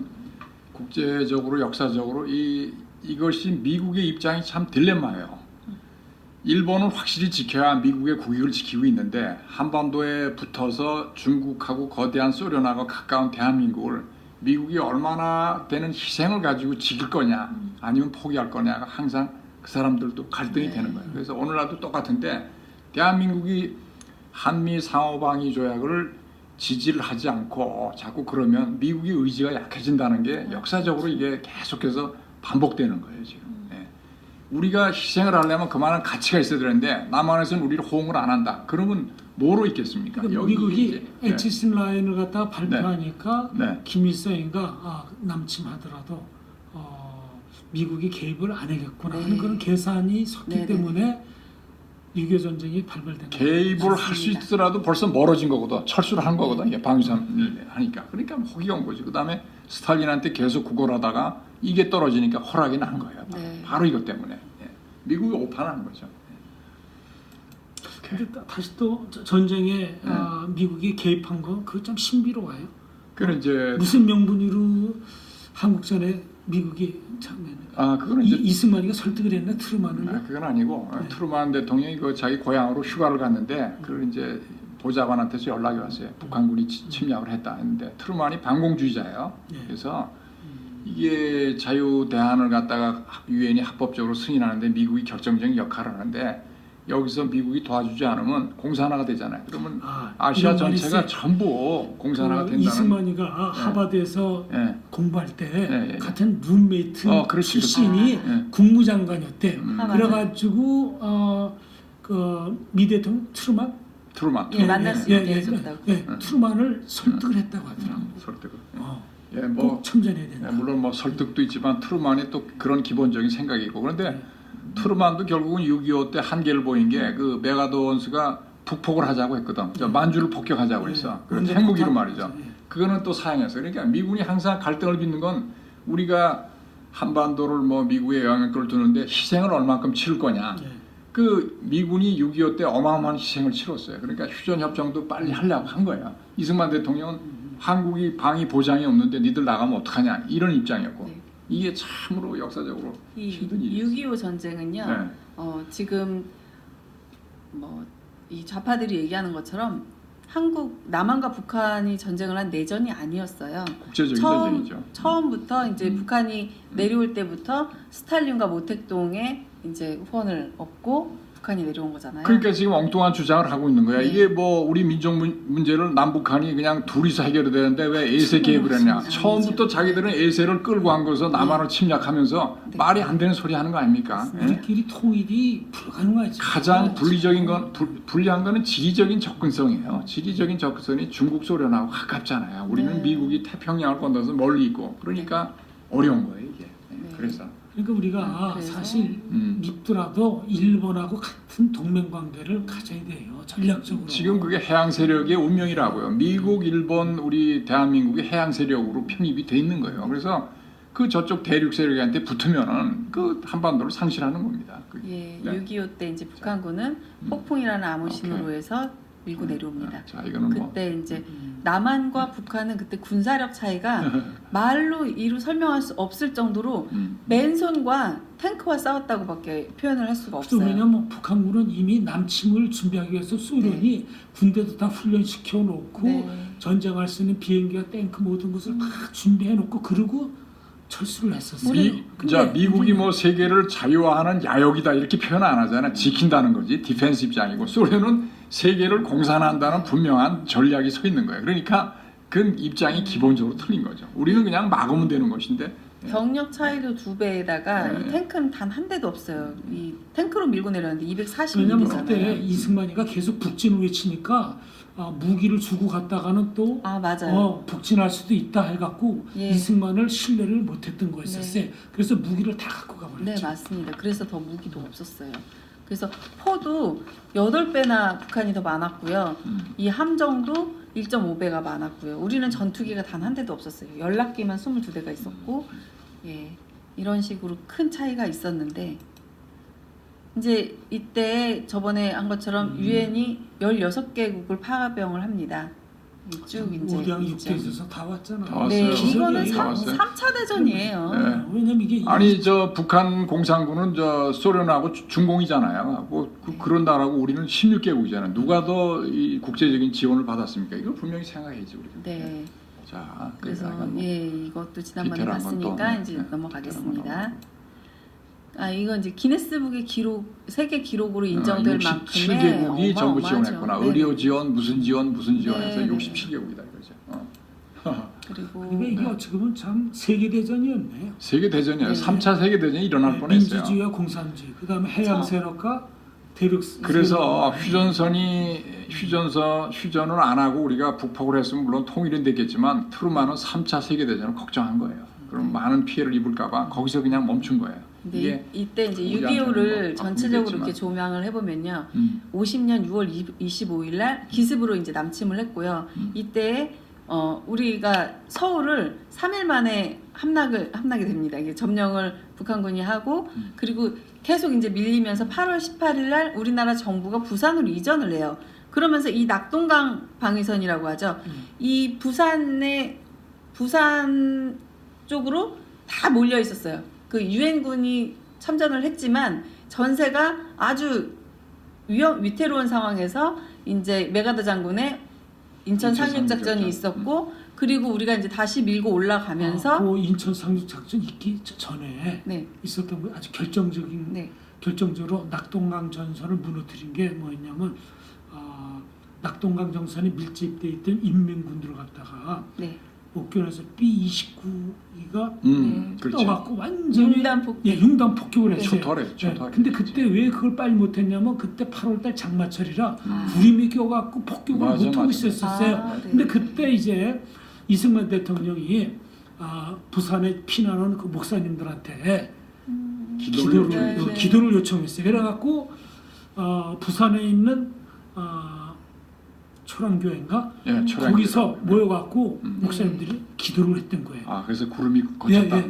국제적으로 역사적으로 이것이 미국의 입장이 참 딜레마예요. 일본은 확실히 지켜야 미국의 국익을 지키고 있는데 한반도에 붙어서 중국하고 거대한 소련하고 가까운 대한민국을 미국이 얼마나 되는 희생을 가지고 지킬 거냐 아니면 포기할 거냐가 항상 그 사람들도 갈등이 네. 되는 거예요. 그래서 오늘날도 똑같은데 대한민국이 한미 상호방위 조약을 지지를 하지 않고 자꾸 그러면 미국의 의지가 약해진다는 게 역사적으로 이게 계속해서 반복되는 거예요 지금. 예. 우리가 희생을 하려면 그만한 가치가 있어야 되는데 남한에서는 우리를 호응을 안 한다. 그러면 뭐로 있겠습니까? 그러니까 여기 미국이 이제, 엑시스 라인을 갖다가 발표하니까 네. 김일성인가 남침하더라도 미국이 개입을 안 하겠구나 하는 네. 그런 계산이 섰기 네, 네. 때문에 6.25 전쟁이 발발된 거예요. 개입을 할 수 맞습니다. 있더라도 벌써 멀어진 거거든. 철수를 한 거거든. 이게 방위산 하니까. 그러니까 호기가 온 거지. 그다음에 스탈린한테 계속 구걸하다가 이게 떨어지니까 허락이 난 거예요. 네. 바로 이것 때문에. 예. 미국이 오판하는 거죠. 근데 다시 또 전쟁에 미국이 개입한 거 그거 좀 신비로워요. 그는 이제 무슨 명분으로 한국전에 미국이 참여했나? 그거는 이제 이승만이가 설득을 했나 트루만을? 그건 아니고 네. 트루만 대통령이 그 자기 고향으로 휴가를 갔는데 그걸 이제 보좌관한테서 연락이 왔어요. 북한군이 침략을 했다 했는데 트루만이 반공주의자예요. 네. 그래서 이게 자유 대안을 갖다가 유엔이 합법적으로 승인하는데 미국이 결정적인 역할을 하는데 여기서 미국이 도와주지 않으면 공산화가 되잖아요. 그러면 아시아 이런 말이 전체가 있어요. 전부 공산화가 된다는. 이승만이가 하버드에서 예. 공부할 때 예. 같은 룸메이트 그렇지, 출신이 예. 국무장관이었대요. 맞아요. 그래가지고 미 대통령 트루만 트루만. 예, 만났을 때 해줬다고. 트루만을 설득을 했다고 하더라고. 설득을. 어, 예, 꼭 뭐 참전해야 된다. 물론 뭐 설득도 있지만 트루만이 또 그런 기본적인 생각이 있고 그런데 트루만도 결국은 6.25 때 한계를 보인 게 그 메가돈스가 북폭을 하자고 했거든. 만주를 폭격하자고 그랬어. 그런 네. 핵무기로 말이죠. 네. 그거는 또 사양했어. 그러니까 미군이 항상 갈등을 빚는 건 우리가 한반도를 뭐 미국의 영향력을 두는데 희생을 얼마큼 치를 거냐. 네. 그 미군이 6.25 때 어마어마한 희생을 치렀어요. 그러니까 휴전협정도 빨리 하려고 한 거야. 이승만 대통령은 한국이 방위 보장이 없는데 니들 나가면 어떡하냐 이런 입장이었고 네. 이게 참으로 역사적으로 힘든 일이었어요. 6.25 전쟁은요. 네. 지금 뭐 이 좌파들이 얘기하는 것처럼 남한과 북한이 전쟁을 한 내전이 아니었어요. 국제적인 전쟁이죠. 처음부터 이제 북한이 내려올 때부터 스탈린과 모택동에 이제 후원을 얻고 북한이 내려온 거잖아요. 그러니까 지금 엉뚱한 주장을 하고 있는 거야. 네. 이게 뭐 우리 민족 문제를 남북한이 그냥 둘이서 해결해야 되는데 왜 에세 개입을 했냐. 아니죠. 처음부터 자기들은 에세를 끌고 한 거서 남한을 침략하면서 네. 말이 안 되는 소리 하는 거 아닙니까? 예? 우리끼리 통일이 불가능하지. 가장 불리한 거는 지리적인 접근성이에요. 지리적인 접근성이 중국 소련하고 가깝잖아요. 우리는 네. 미국이 태평양을 건너서 멀리 있고 그러니까 어려운 거예요 이게. 네. 그래서 그러니까 우리가 그래서? 사실 밉더라도 일본하고 같은 동맹 관계를 가져야 돼요. 전략적으로. 지금 그게 해양 세력의 운명이라고요. 미국, 일본, 우리 대한민국이 해양 세력으로 편입이 돼 있는 거예요. 그래서 그 저쪽 대륙 세력한테 붙으면은 그 한반도를 상실하는 겁니다. 예, 네. 6.25 때 이제 북한군은 폭풍이라는 암호신호로 오케이. 해서 밀고 내려옵니다. 자, 이거는 뭐 그때 이제 남한과 북한은 그때 군사력 차이가 말로 이루 설명할 수 없을 정도로 맨손과 탱크와 싸웠다고밖에 표현을 할 수가 없어요. 왜냐면 북한군은 이미 남침을 준비하기 위해서 소련이 군대도 다 훈련시켜 놓고 네. 전쟁할 수 있는 비행기와 탱크 모든 것을 다 준비해 놓고 그러고 철수를 했었어요. 미국이 뭐 세계를 자유화하는 야역이다 이렇게 표현 안 하잖아. 지킨다는 거지. 디펜스 입장이고 소련은 세계를 공산한다는 분명한 전략이 서 있는 거예요. 그러니까 그 입장이 기본적으로 틀린 거죠. 우리는 그냥 막으면 되는 것인데. 병력 차이도 2배에다가 네. 이 탱크는 단 한 대도 없어요. 이 탱크로 밀고 내렸는데 240mm잖아요. 왜냐면 그때 이승만이가 계속 북진을 외치니까 무기를 주고 갔다가는 또 맞아요. 북진할 수도 있다 해갖고 예. 이승만을 신뢰를 못했던 거였었어요. 그래서 무기를 다 갖고 네, 가버렸죠. 맞습니다. 그래서 더 무기도 없었어요. 그래서 포도 8배나 북한이 더 많았고요. 이 함정도 1.5배가 많았고요. 우리는 전투기가 단 한 대도 없었어요. 연락기만 22대가 있었고, 예, 이런 식으로 큰 차이가 있었는데 이제 이때 저번에 한 것처럼 유엔이 16개국을 파병을 합니다. 쭉 이제 5대 있죠. 6대에서 다 왔잖아. 다 네, 왔어요. 이거는 다 왔어요. 3차 대전이에요. 네. 왜냐면 이게 아니 저 북한 공산군은 저 소련하고 준공이잖아요. 뭐 그런다라고 우리는 16개국이잖아요. 누가 더 이 국제적인 지원을 받았습니까? 이걸 분명히 생각해야지 우리가. 네. 자, 그래서 하여간 뭐 예, 이것도 지난번에 디테일 한번 또, 봤으니까 네, 이제 네, 넘어가겠습니다. 아, 이건 이제 기네스북의 기록, 세계 기록으로 인정될 만큼의 67개국이 전부 어마어마하죠. 지원했구나. 네. 의료 지원, 무슨 지원 해서 네, 네. 67개국이다 이거죠. 그리고 그러니까 이게 어찌 보면 참 세계 대전이었네요. 세계 대전이에요. 네. 3차 세계 대전이 일어날 네, 뻔했어요. 민주주의와 공산주의, 그다음에 해양 세력과 대륙. 그래서 휴전을 안 하고 우리가 북폭을 했으면 물론 통일은 됐겠지만 트루만은 3차 세계 대전을 걱정한 거예요. 그럼 많은 피해를 입을까봐 거기서 그냥 멈춘 거예요. 근데 이때 이제 우리한테는 6.25를 뭐 전체적으로 바꾸겠지만. 이렇게 조명을 해보면요. 음. 50년 6월 25일 날 기습으로 이제 남침을 했고요. 이때 우리가 서울을 3일 만에 함나게 됩니다. 이게 점령을 북한군이 하고 그리고 계속 이제 밀리면서 8월 18일 날 우리나라 정부가 부산으로 이전을 해요. 그러면서 이 낙동강 방위선이라고 하죠. 이 부산 쪽으로 다 몰려 있었어요. 그 유엔군이 참전을 했지만 전세가 아주 위태로운 상황에서 이제 메가더 장군의 인천 상륙 작전이 있었고 그리고 우리가 이제 다시 밀고 올라가면서 그 인천 상륙 작전 있기 전에 네, 있었던 거 아주 네, 결정적으로 낙동강 전선을 무너뜨린 게 뭐였냐면 낙동강 전선에 밀집돼 있던 인민군들을 갖다가 네, 옥견에서 B-29가 그렇죠. 떠갖고 완전히 융단 폭격. 융단 폭격을 했어요. 초토래. 근데 그때 왜 그걸 빨리 못했냐면 그때 8월달 장마철이라 아. 구름이 껴갖고 폭격을 맞아, 못하고 맞아. 있었어요. 아, 네. 근데 그때 이제 이승만 대통령이 부산에 피난한 그 목사님들한테 기도를 요청했어요. 그래갖고 부산에 있는 초랑교회인가 예, 거기서 모여갖고 목사님들이 기도를 했던 거예요. 그래서 구름이 거쳤다.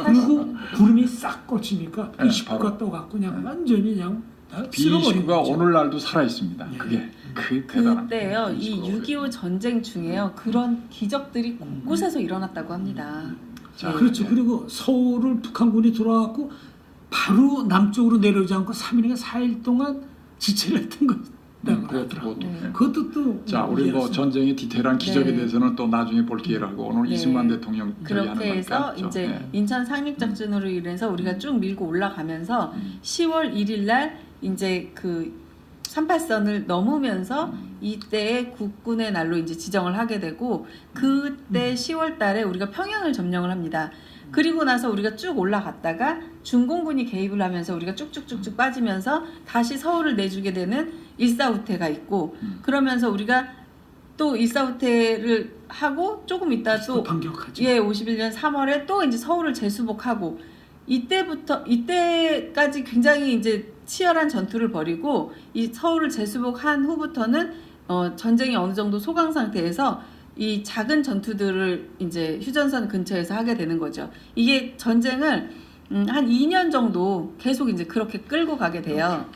그리고 구름이 싹 꽂히니까 예, B19가 바로. 떠갖고 그냥 완전히 그냥 다 쓸어버린 B29가 거죠. 오늘날도 살아 있습니다. 예. 그게 대단한. 그때요. 이 6.25 전쟁 중에요. 그런 기적들이 곳곳에서 일어났다고 합니다. 자, 그렇죠. 예. 그리고 서울을 북한군이 들어와갖고 바로 남쪽으로 내려오지 않고 3일인가 4일 동안 지체를 했던 거다. 그것도 네. 그것도 또 자, 우리 뭐 전쟁의 디테일한 기적에 네. 대해서는 또 나중에 볼 기회를 하고 오늘 네. 이승만 대통령 그렇게 하는 해서 거니까. 이제 네. 인천 상륙 작전으로 인해서 우리가 쭉 밀고 올라가면서 10월 1일 날 이제 그 38선을 넘으면서 이때의 국군의 날로 이제 지정을 하게 되고 그때 10월 달에 우리가 평양을 점령을 합니다. 그리고 나서 우리가 쭉 올라갔다가 중공군이 개입을 하면서 우리가 쭉쭉쭉쭉 빠지면서 다시 서울을 내주게 되는 일사후퇴가 있고 그러면서 우리가 또 일사후퇴를 하고 조금 있다 또 반격하죠. 51년 3월에 또 이제 서울을 재수복하고 이때까지 굉장히 이제 치열한 전투를 벌이고 이 서울을 재수복한 후부터는 전쟁이 어느 정도 소강 상태에서 이 작은 전투들을 이제 휴전선 근처에서 하게 되는 거죠. 이게 전쟁을 한 2년 정도 계속 이제 그렇게 끌고 가게 돼요.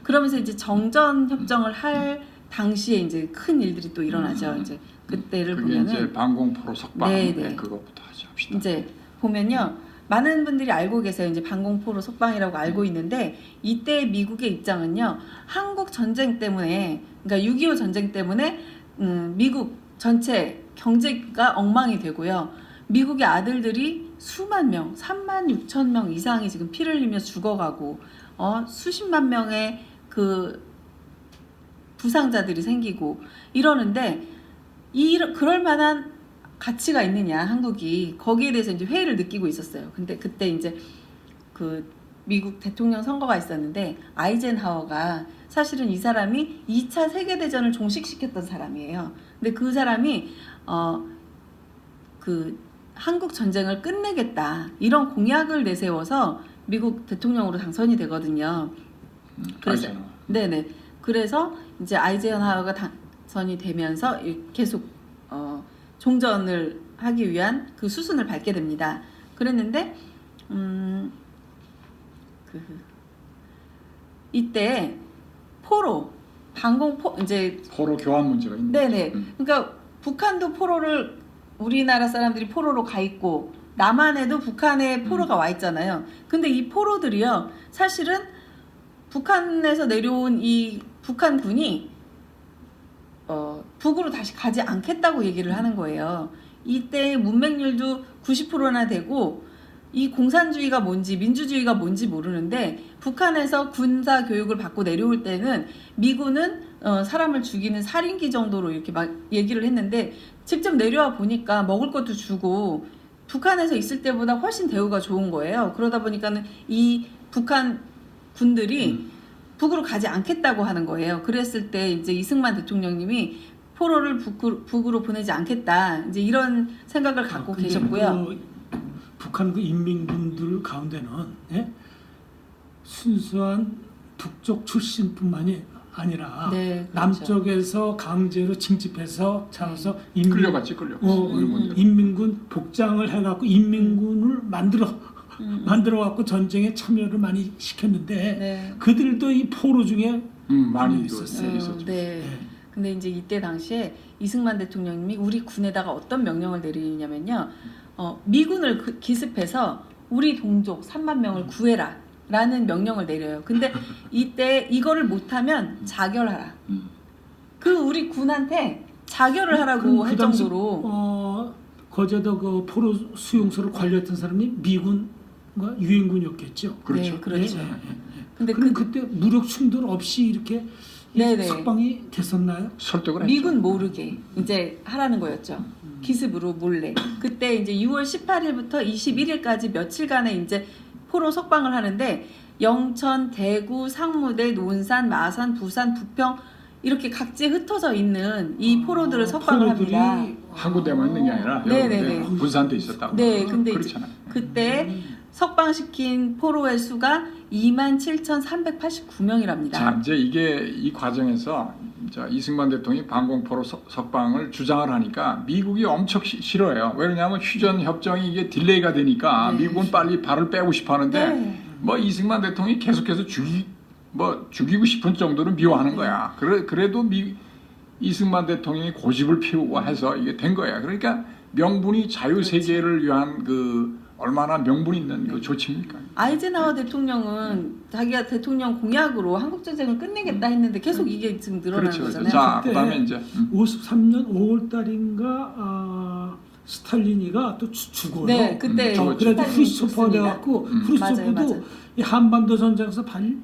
그러면서 이제 정전 협정을 할 당시에 이제 큰 일들이 또 일어나죠. 이제 그때를 그게 보면은 이제 방공포로 석방 네. 그것부터 합시다. 이제 보면요. 많은 분들이 알고 계세요. 이제 방공포로 속방이라고 알고 있는데 이때 미국의 입장은요. 한국 전쟁 때문에 그러니까 6.25 전쟁 때문에 미국 전체 경제가 엉망이 되고요. 미국의 아들들이 수만 명, 3만 6천 명 이상이 지금 피를 흘리며 죽어가고 수십만 명의 그 부상자들이 생기고 이러는데 그럴 만한 가치가 있느냐 한국이 거기에 대해서 이제 회의를 느끼고 있었어요. 근데 그때 이제 그 미국 대통령 선거가 있었는데 아이젠하워가 사실은 이 사람이 2차 세계대전을 종식시켰던 사람이에요. 근데 그 사람이 그 한국 전쟁을 끝내겠다 이런 공약을 내세워서 미국 대통령으로 당선이 되거든요. 그래서 네네. 그래서 이제 아이젠하워가 당선이 되면서 계속 종전을 하기 위한 그 수순을 밟게 됩니다. 그랬는데 이때 방공포 이제 포로 교환 문제가 있는 네네. 거죠. 그러니까 북한도 포로를 우리나라 사람들이 포로로 가 있고 남한에도 북한에 포로가 와 있잖아요. 근데 이 포로들이요, 사실은 북한에서 내려온 이 북한군이 북으로 다시 가지 않겠다고 얘기를 하는 거예요. 이때 문맹률도 90%나 되고 이 공산주의가 뭔지 민주주의가 뭔지 모르는데 북한에서 군사 교육을 받고 내려올 때는 미군은 사람을 죽이는 살인기 정도로 이렇게 막 얘기를 했는데 직접 내려와 보니까 먹을 것도 주고 북한에서 있을 때보다 훨씬 대우가 좋은 거예요. 그러다 보니까는 이 북한 군들이 북으로 가지 않겠다고 하는 거예요. 그랬을 때 이제 이승만 대통령님이 포로를 북으로 보내지 않겠다, 이제 이런 생각을 갖고 근데 계셨고요. 북한 그 인민군들 가운데는 예? 순수한 북쪽 출신뿐만이 아니라 네, 그렇죠. 남쪽에서 강제로 징집해서 잡아서 끌려갔지. 인민군 복장을 해갖고 인민군을 만들어 갖고 전쟁에 참여를 많이 시켰는데 네. 그들도 이 포로 중에 많이 있었어요. 있었죠. 네. 근데 이제 이때 당시에 이승만 대통령님이 우리 군에다가 어떤 명령을 내리냐면요, 미군을 기습해서 우리 동족 3만 명을 구해라 라는 명령을 내려요. 근데 이때 이거를 못하면 자결하라. 그 우리 군한테 자결을 하라고 할 그 당시, 정도로. 거제도 그 포로 수용소를 관리했던 사람이 미군과 유엔군이었겠죠. 그렇죠. 네, 그렇죠. 근데 그럼 그때 무력 충돌 없이 이렇게 네네. 석방이 됐었나요? 설득을 했죠. 미군 모르게 이제 하라는 거였죠. 기습으로 몰래. 그때 이제 6월 18일부터 21일까지 며칠간의 이제 포로 석방을 하는데 영천, 대구, 상무대, 논산, 마산, 부산, 부평 이렇게 각지에 흩어져 있는 이 포로들을 석방을 합니다. 한 군데만 있는 게 아니라 네네네. 여러 군데 분산돼 있었다고. 네, 근데 그렇잖아요. 그때 석방시킨 포로의 수가 27,389명이랍니다. 자, 이제 이 과정에서 이승만 대통령이 반공포로 석방을 주장을 하니까 미국이 엄청 싫어해요. 왜냐하면 휴전 협정이 이게 딜레이가 되니까 네. 미국은 빨리 발을 빼고 싶어 하는데 네. 뭐 이승만 대통령이 계속해서 죽이고 싶은 정도로 미워하는 네. 거야. 그래도 이승만 대통령이 고집을 피우고 해서 이게 된 거야. 그러니까 명분이 자유 세계를 위한 그 얼마나 명분 있는 그 조치입니까? 아이젠하워 대통령은 자기가 대통령 공약으로 한국 전쟁을 끝내겠다 했는데 계속 이게 지금 늘어나는 그렇죠. 거잖아요. 자, 그때 그다음에 이제 53년 5월 달인가 스탈린이가 또 죽어요. 네, 그때 죽었죠. 그래도 스탈린이 후르츠초프가 죽습니다. 돼갖고 맞아요, 후르츠초프도 맞아요. 이 한반도 전쟁에서 빨리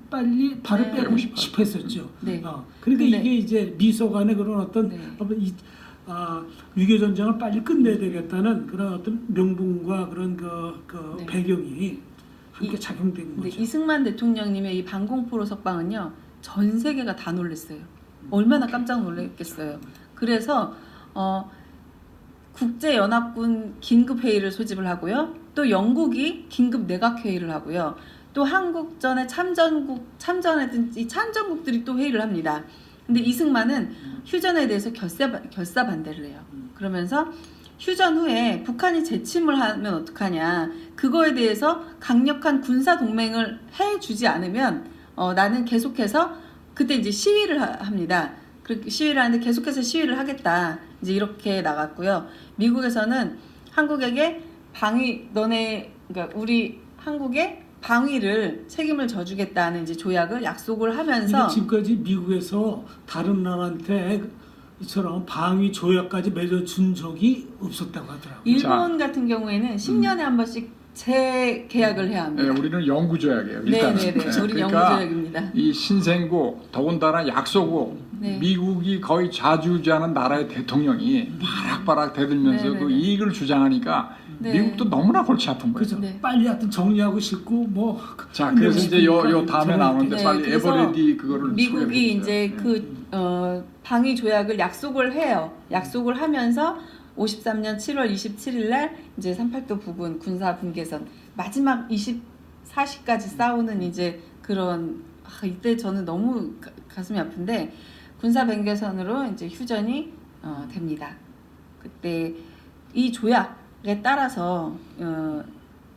발을 네. 빼고 싶었었죠. 네. 그러니까 근데- 이게 이제 미소간의 그런 어떤 네. 위교 전쟁을 빨리 끝내야 되겠다는 그런 어떤 명분과 그런 그 네. 배경이 함께 작용된 근데 거죠. 이승만 대통령님의 이 반공포로 석방은요, 전 세계가 다 놀랐어요. 얼마나 깜짝 놀랐겠어요. 그래서 국제연합군 긴급회의를 소집을 하고요. 또 영국이 긴급 내각회의를 하고요. 또 한국전에 참전했던 이 참전국들이 또 회의를 합니다. 근데 이승만은 휴전에 대해서 결사 반대를 해요. 그러면서 휴전 후에 북한이 재침을 하면 어떡하냐, 그거에 대해서 강력한 군사 동맹을 해주지 않으면 나는 계속해서, 그때 이제 시위를 합니다. 그렇게 시위를 하는데 계속해서 시위를 하겠다, 이제 이렇게 나갔고요. 미국에서는 한국에게 그러니까 우리 한국의 방위를 책임을 져주겠다는 이제 조약을 약속을 하면서. 이게 지금까지 미국에서 다른 나라한테 이처럼 방위 조약까지 맺어준 적이 없었다고 하더라고요. 일본 같은 경우에는 10년에 한 번씩 재계약을 해야 합니다. 네, 우리는 영구조약이에요. 일단은. 네네네. 우리 그러니까 영구조약입니다. 이 신생국, 더군다나 약소국, 네. 미국이 거의 좌지우지하는 나라의 대통령이 바락바락 대들면서 네네네. 그 이익을 주장하니까 네. 미국도 너무나 골치 아픈 거죠. 그죠? 네. 빨리 하여튼 정리하고 싶고 뭐. 자, 그래서 이제 요 다음에 나오는데 네, 빨리 그래서 에버레디 그거를 미국이 소개해 이제 그 방위 조약을 약속을 해요. 약속을 하면서 53년 7월 27일 날 이제 38도 부근 군사 분계선 마지막 24시까지 싸우는 이제 그런, 이때 저는 너무 가슴이 아픈데 군사 분계선으로 이제 휴전이 됩니다. 그때 이 조약에 따라서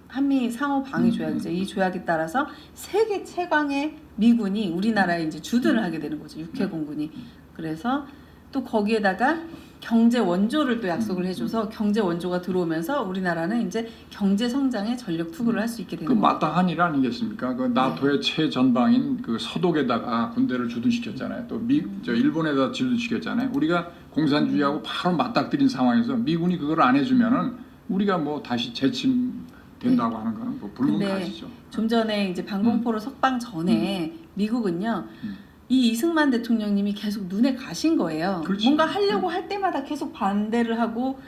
한미 상호 방위 조약이죠. 이 조약에 따라서 세계 최강의 미군이 우리나라에 이제 주둔을 하게 되는 거죠. 육해공군이. 그래서 또 거기에다가 경제 원조를 또 약속을 해줘서 경제 원조가 들어오면서 우리나라는 이제 경제 성장에 전력 투구를 할 수 있게 되는 그 거죠. 마땅한 일 아니겠습니까? 그 나토의 최전방인 그 서독에다가 군대를 주둔시켰잖아요. 또 일본에다 주둔시켰잖아요. 우리가 공산주의하고 바로 맞닥뜨린 상황에서 미군이 그걸 안 해주면은 우리가 뭐 다시 재침된다고 하는 거는 뭐 불문가시죠. 좀 전에 이제 방공포로 석방 전에 미국은요. 이 이승만 대통령님이 계속 눈에 가신 거예요. 그렇지. 뭔가 하려고 할 때마다 계속 반대를 하고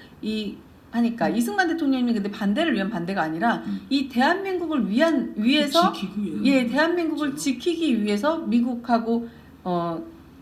하니까 이승만 대통령님이 근데 반대를 위한 반대가 아니라 이 대한민국을 위해서 지키기 위해. 예, 대한민국을 지키기 위해서 미국하고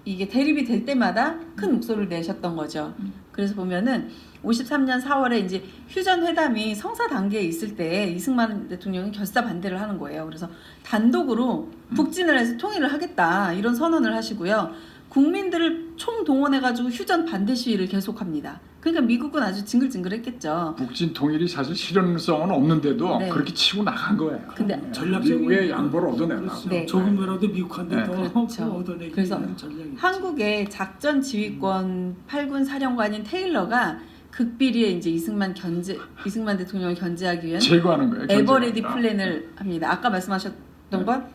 이게 대립이 될 때마다 큰 목소리를 내셨던 거죠. 그래서 보면은 53년 4월에 이제 휴전 회담이 성사 단계에 있을 때 이승만 대통령이 결사 반대를 하는 거예요. 그래서 단독으로 북진을 해서 통일을 하겠다 이런 선언을 하시고요. 국민들을 총동원해가지고 휴전 반대 시위를 계속합니다. 그러니까 미국은 아주 징글징글했겠죠. 북진 통일이 사실 실현성은 없는데도 네. 그렇게 치고 나간 거예요. 근데 전략적인 미국의 양보를 얻어내려고. 그렇죠. 네. 조금이라도 미국한테 네. 더 그렇죠. 얻어내기 그래서 위한 전략이죠. 한국의 작전 지휘권 8군 사령관인 테일러가 극비리에 이제 이승만 대통령을 견제하기 위한 제거하는 거예요. 에버레디 견제가. 플랜을 합니다. 아까 말씀하셨던 건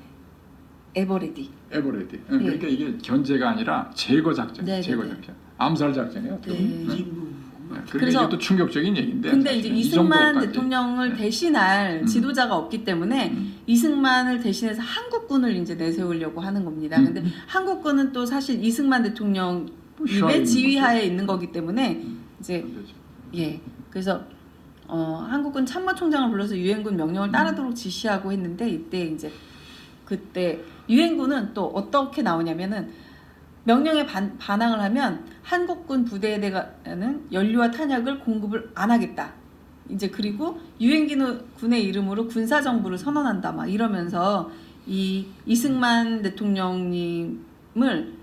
에버레디. 에버레디. 그러니까 이게 견제가 아니라 제거 작전. 네, 제거 네, 작전. 암살 작전이에요. 어떻게 보면. 네. 임무. 그래서 그래서- 이게 또 충격적인 얘기인데. 근데 이제 사실은 이 이승만 정도까지. 대통령을 대신할 지도자가 없기 때문에 이승만을 대신해서 한국군을 이제 내세우려고 하는 겁니다. 근데 한국군은 또 사실 이승만 휘하에 대통령님의 있는 지휘하에 있는 거기 때문에 이제 그렇죠. 예. 그래서 한국군 참모총장을 불러서 유엔군 명령을 따르도록 지시하고 했는데 이때 이제 그때 유엔군은 또 어떻게 나오냐면은 명령에 반항을 하면 한국군 부대에 대한 연료와 탄약을 공급을 안 하겠다. 이제 그리고 유엔군의 이름으로 군사정부를 선언한다. 막 이러면서 이 이승만 대통령님을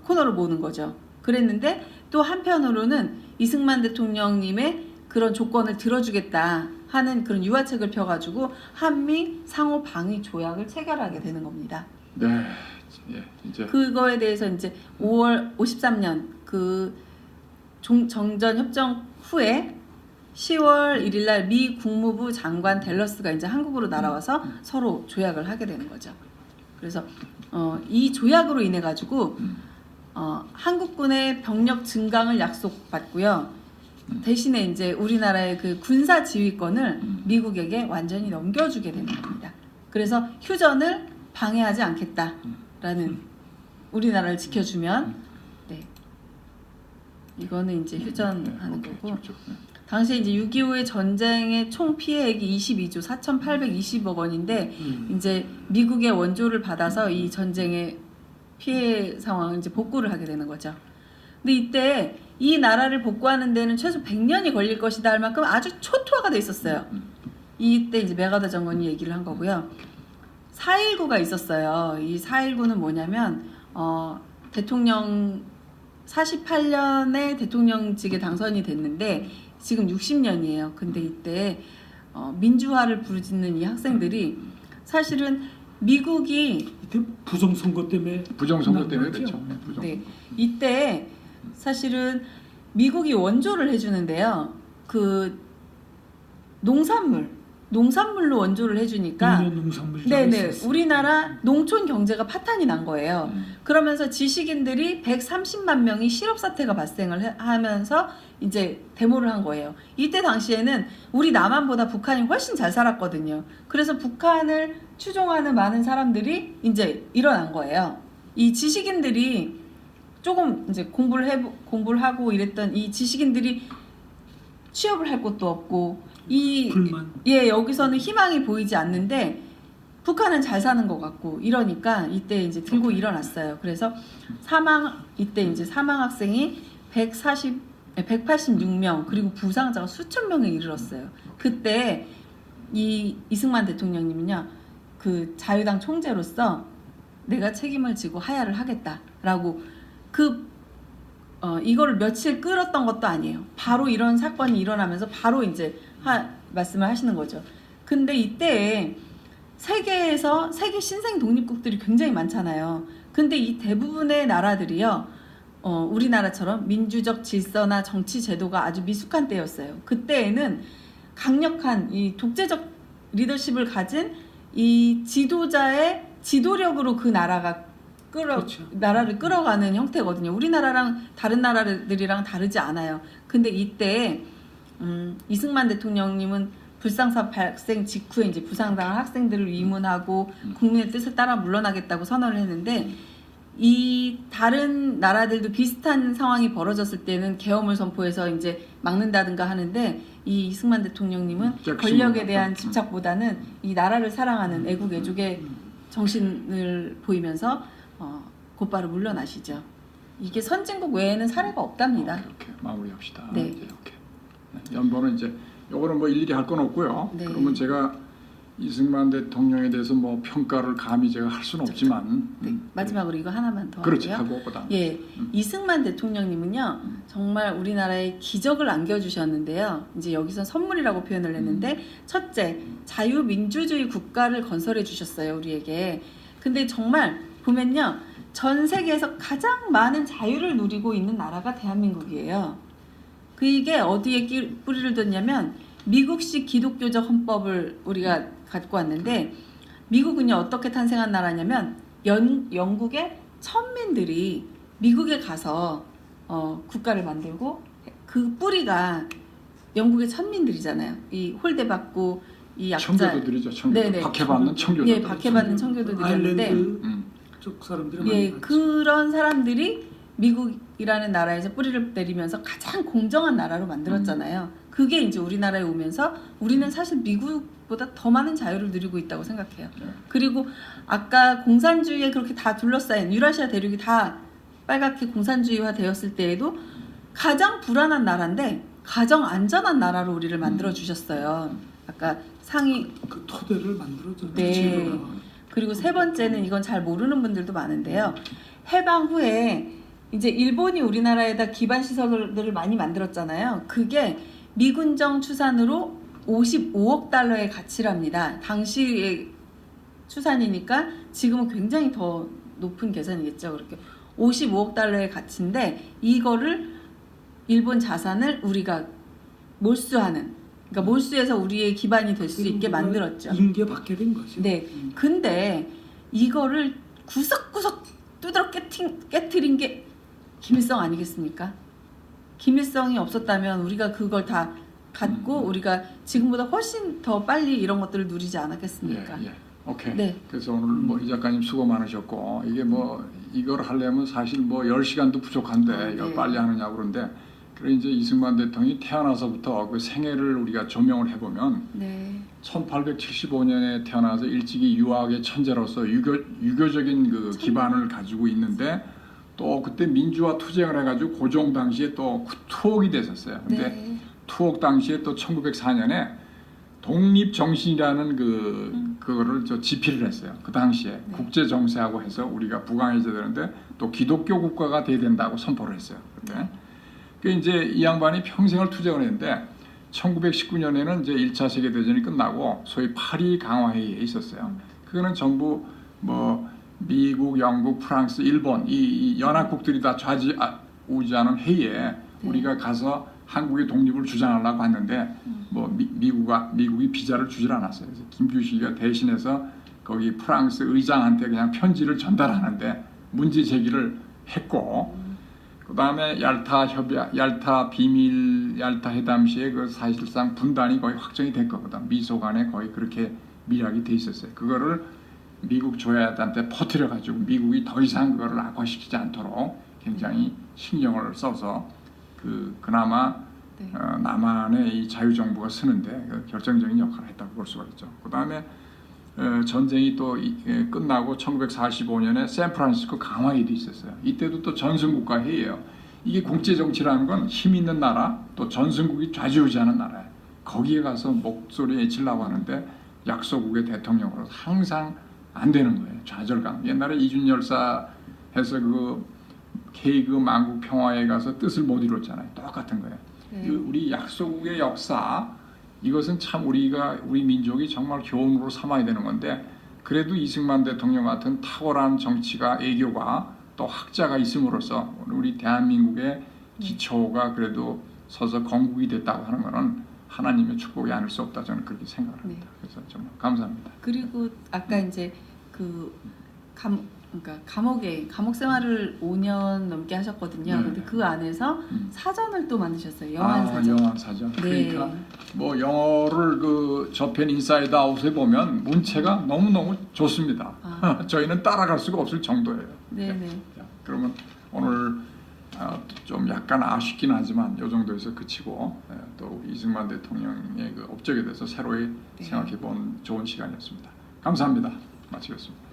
코너로 모는 거죠. 그랬는데 또 한편으로는 이승만 대통령님의 그런 조건을 들어주겠다 하는 그런 유화책을 펴가지고 한미 상호 방위 조약을 체결하게 되는 겁니다. 네. 예, 이제 그거에 대해서 이제 5월 53년 그 정전 협정 후에 10월 1일 날 미 국무부 장관 댈러스가 이제 한국으로 날아와서 서로 조약을 하게 되는 거죠. 그래서 이 조약으로 인해 가지고 한국군의 병력 증강을 약속받고요. 대신에 이제 우리나라의 그 군사 지휘권을 미국에게 완전히 넘겨주게 되는 겁니다. 그래서 휴전을 방해하지 않겠다라는 오리나라를 지켜주면 네 이거는 이제 휴전하는 거고 그렇죠. 당시에 이제 6.25의 전쟁의 총 피해액이 22조 4,820억 원인데 이제 미국의 원조를 받아서 이 전쟁의 피해 상황을 이제 복구를 하게 되는 거죠. 근데 이때 이 나라를 복구하는 데는 최소 100년이 걸릴 것이다 할 만큼 아주 초토화가 돼 있었어요. 이때 이제 메가더 장관이 얘기를 한 거고요. 4.19가 있었어요. 이 4.19는 뭐냐면 대통령 48년에 대통령직에 당선이 됐는데 지금 60년이에요. 근데 이때 민주화를 부르짖는 이 학생들이 사실은 미국이 이때 부정선거 때문에 부정선거 때문에 그렇죠. 그랬죠. 네, 부정. 네, 이때 사실은 미국이 원조를 해주는데요. 그 농산물로 원조를 해주니까 농산물 네네 우리나라 농촌 경제가 파탄이 난 거예요. 그러면서 지식인들이 130만 명이 실업 사태가 발생을 하면서 이제 데모를 한 거예요. 이때 당시에는 우리 남한보다 북한이 훨씬 잘 살았거든요. 그래서 북한을 추종하는 많은 사람들이 이제 일어난 거예요. 이 지식인들이 조금 이제 공부를 하고 이랬던 이 지식인들이 취업을 할 곳도 없고 불만. 여기서는 희망이 보이지 않는데 북한은 잘 사는 것 같고 이러니까 이때 이제 들고 일어났어요. 그래서 이때 이제 사망 학생이 186명 그리고 부상자가 수천 명에 이르렀어요. 그때 이승만 대통령님은요 그 자유당 총재로서 내가 책임을 지고 하야를 하겠다라고 이거를 며칠 끌었던 것도 아니에요. 바로 이런 사건이 일어나면서 바로 이제 말씀을 하시는 거죠. 근데 이때 세계에서 세계 신생 독립국들이 굉장히 많잖아요. 근데 이 대부분의 나라들이요, 우리나라처럼 민주적 질서나 정치 제도가 아주 미숙한 때였어요. 그때에는 강력한 이 독재적 리더십을 가진 이 지도자의 지도력으로 그 나라가 그렇죠. 나라를 끌어가는 형태거든요. 우리나라랑 다른 나라들이랑 다르지 않아요. 근데 이때 이승만 대통령님은 불상사 발생 직후에 이제 부상당한 학생들을 위문하고 국민의 뜻을 따라 물러나겠다고 선언을 했는데, 이 다른 나라들도 비슷한 상황이 벌어졌을 때는 계엄을 선포해서 이제 막는다든가 하는데, 이 이승만 대통령님은 권력에 대한 집착보다는 이 나라를 사랑하는 애국 애족의 정신을 보이면서 곧바로 물러나시죠. 이게 선진국 외에는 사례가 없답니다. 이렇게 마무리합시다. 네. 이렇게. 연보는 이제 요거는 뭐 일일이 할 건 없고요. 네. 그러면 제가 이승만 대통령에 대해서 뭐 평가를 감히 제가 할 수는 없지만 네, 마지막으로 이거 하나만 더 그렇지 하고요. 하고 그다음 예, 이승만 대통령님은요 정말 우리나라에 기적을 안겨주셨는데요. 이제 여기서 선물이라고 표현을 했는데, 첫째, 자유민주주의 국가를 건설해 주셨어요, 우리에게. 근데 정말 보면요, 전 세계에서 가장 많은 자유를 누리고 있는 나라가 대한민국이에요. 그게 어디에 뿌리를 뒀냐면 미국식 기독교적 헌법을 우리가 갖고 왔는데, 미국은요 어떻게 탄생한 나라냐면 영국의 천민들이 미국에 가서 국가를 만들고, 그 뿌리가 영국의 천민들이잖아요. 이 홀대받고 이 약자, 청교도들이죠. 청교도. 네네. 박해받는 청교도들. 예, 박해받는 청교도들이었는데, 아일랜드 음. 쪽 사람들이 많이 예, 갔죠. 그런 사람들이 미국이라는 나라에서 뿌리를 내리면서 가장 공정한 나라로 만들었잖아요. 그게 이제 우리나라에 오면서 우리는 사실 미국보다 더 많은 자유를 누리고 있다고 생각해요. 네. 그리고 아까 공산주의에 그렇게 다 둘러싸인 유라시아 대륙이 다 빨갛게 공산주의화 되었을 때에도 가장 불안한 나라인데 가장 안전한 나라로 우리를 만들어 주셨어요. 아까 상위. 그 토대를 만들어줘. 네. 그리고 세 번째는 이건 잘 모르는 분들도 많은데요. 해방 후에 이제 일본이 우리나라에다 기반 시설들을 많이 만들었잖아요. 그게 미군정 추산으로 55억 달러의 가치랍니다. 당시의 추산이니까 지금은 굉장히 더 높은 계산이겠죠. 그렇게 55억 달러의 가치인데, 이거를 일본 자산을 우리가 몰수하는, 그러니까 몰수해서 우리의 기반이 될 수 있게 만들었죠. 인계받게 된 거죠. 네. 근데 이거를 구석구석 두드러 깨트린 게 김일성 아니겠습니까? 김일성이 없었다면 우리가 그걸 다 갖고 우리가 지금보다 훨씬 더 빨리 이런 것들을 누리지 않았겠습니까? 예. 오케이. 네. 그래서 오늘 뭐 이 작가님 수고 많으셨고, 이게 뭐 이걸 하려면 사실 뭐 10시간도 부족한데 이걸 네. 빨리 하느냐고 그러는데, 그래 이제 이승만 대통령이 태어나서부터 그 생애를 우리가 조명을 해보면 네. 1875년에 태어나서 일찍이 유학의 천재로서 유교적인 그 기반을 가지고 있는데, 또 그때 민주화 투쟁을 해가지고 고종 당시에 또 투옥이 됐었어요. 근데 네. 투옥 당시에 또 1904년에 독립정신이라는 그거를 집필을 했어요. 그 당시에 네. 국제정세하고 해서 우리가 부강해져야 되는데 또 기독교 국가가 돼야 된다고 선포를 했어요. 그때. 그 이제 이 양반이 평생을 투쟁을 했는데 1919년에는 이제 1차 세계대전이 끝나고 소위 파리 강화회의에 있었어요. 그거는 전부 뭐 미국, 영국, 프랑스, 일본 이 연합국들이 다 좌지우지하는 회의에 우리가 가서 한국의 독립을 주장하려고 했는데 뭐 미국이 비자를 주질 않았어요. 그래서 김규식이가 대신해서 거기 프랑스 의장한테 그냥 편지를 전달하는데 문제 제기를 했고, 그 다음에 얄타 비밀 얄타 회담 시에 그 사실상 분단이 거의 확정이 됐거든. 미소 간에 거의 그렇게 밀약이 돼 있었어요. 그거를 미국 조야한테 퍼뜨려 가지고 미국이 더 이상 그거를 악화시키지 않도록 굉장히 신경을 써서 그나마 네. 남한의 이 자유정부가 서는데 결정적인 역할을 했다고 볼 수가 있죠. 그 다음에 전쟁이 또 끝나고 1945년에 샌프란시스코 강화회의도 있었어요. 이때도 또 전승국가 회의예요. 이게 국제정치라는 건 힘 있는 나라, 또 전승국이 좌지우지하는 나라예요. 거기에 가서 목소리 내치려고 하는데 약소국의 대통령으로 항상 안 되는 거예요. 좌절감. 옛날에 이준 열사 해서 그 케이그 만국 평화에 가서 뜻을 못 이뤘잖아요. 똑같은 거예요. 네. 우리 약소국의 역사, 이것은 참 우리 민족이 정말 교훈으로 삼아야 되는 건데 그래도 이승만 대통령 같은 탁월한 정치가 애교가 또 학자가 있음으로써 우리 대한민국의 기초가 그래도 서서 건국이 됐다고 하는 것은 하나님의 축복이 아닐 수 없다 저는 그렇게 생각을 합니다. 그래서 정말 감사합니다. 그리고 아까 이제 그러니까 감옥 생활을 5년 넘게 하셨거든요. 네. 근데 그 안에서 사전을 또 만드셨어요. 영한 사전. 영한 사전. 네. 그러니까 뭐 영어를 그 저편 인사이드 아웃에 보면 문체가 너무너무 좋습니다. 저희는 따라갈 수가 없을 정도예요. 네네. 자, 그러면 오늘 좀 약간 아쉽긴 하지만 이 정도에서 그치고 또 이승만 대통령의 그 업적에 대해서 새로이 네. 생각해본 좋은 시간이었습니다. 감사합니다. 마치겠습니다.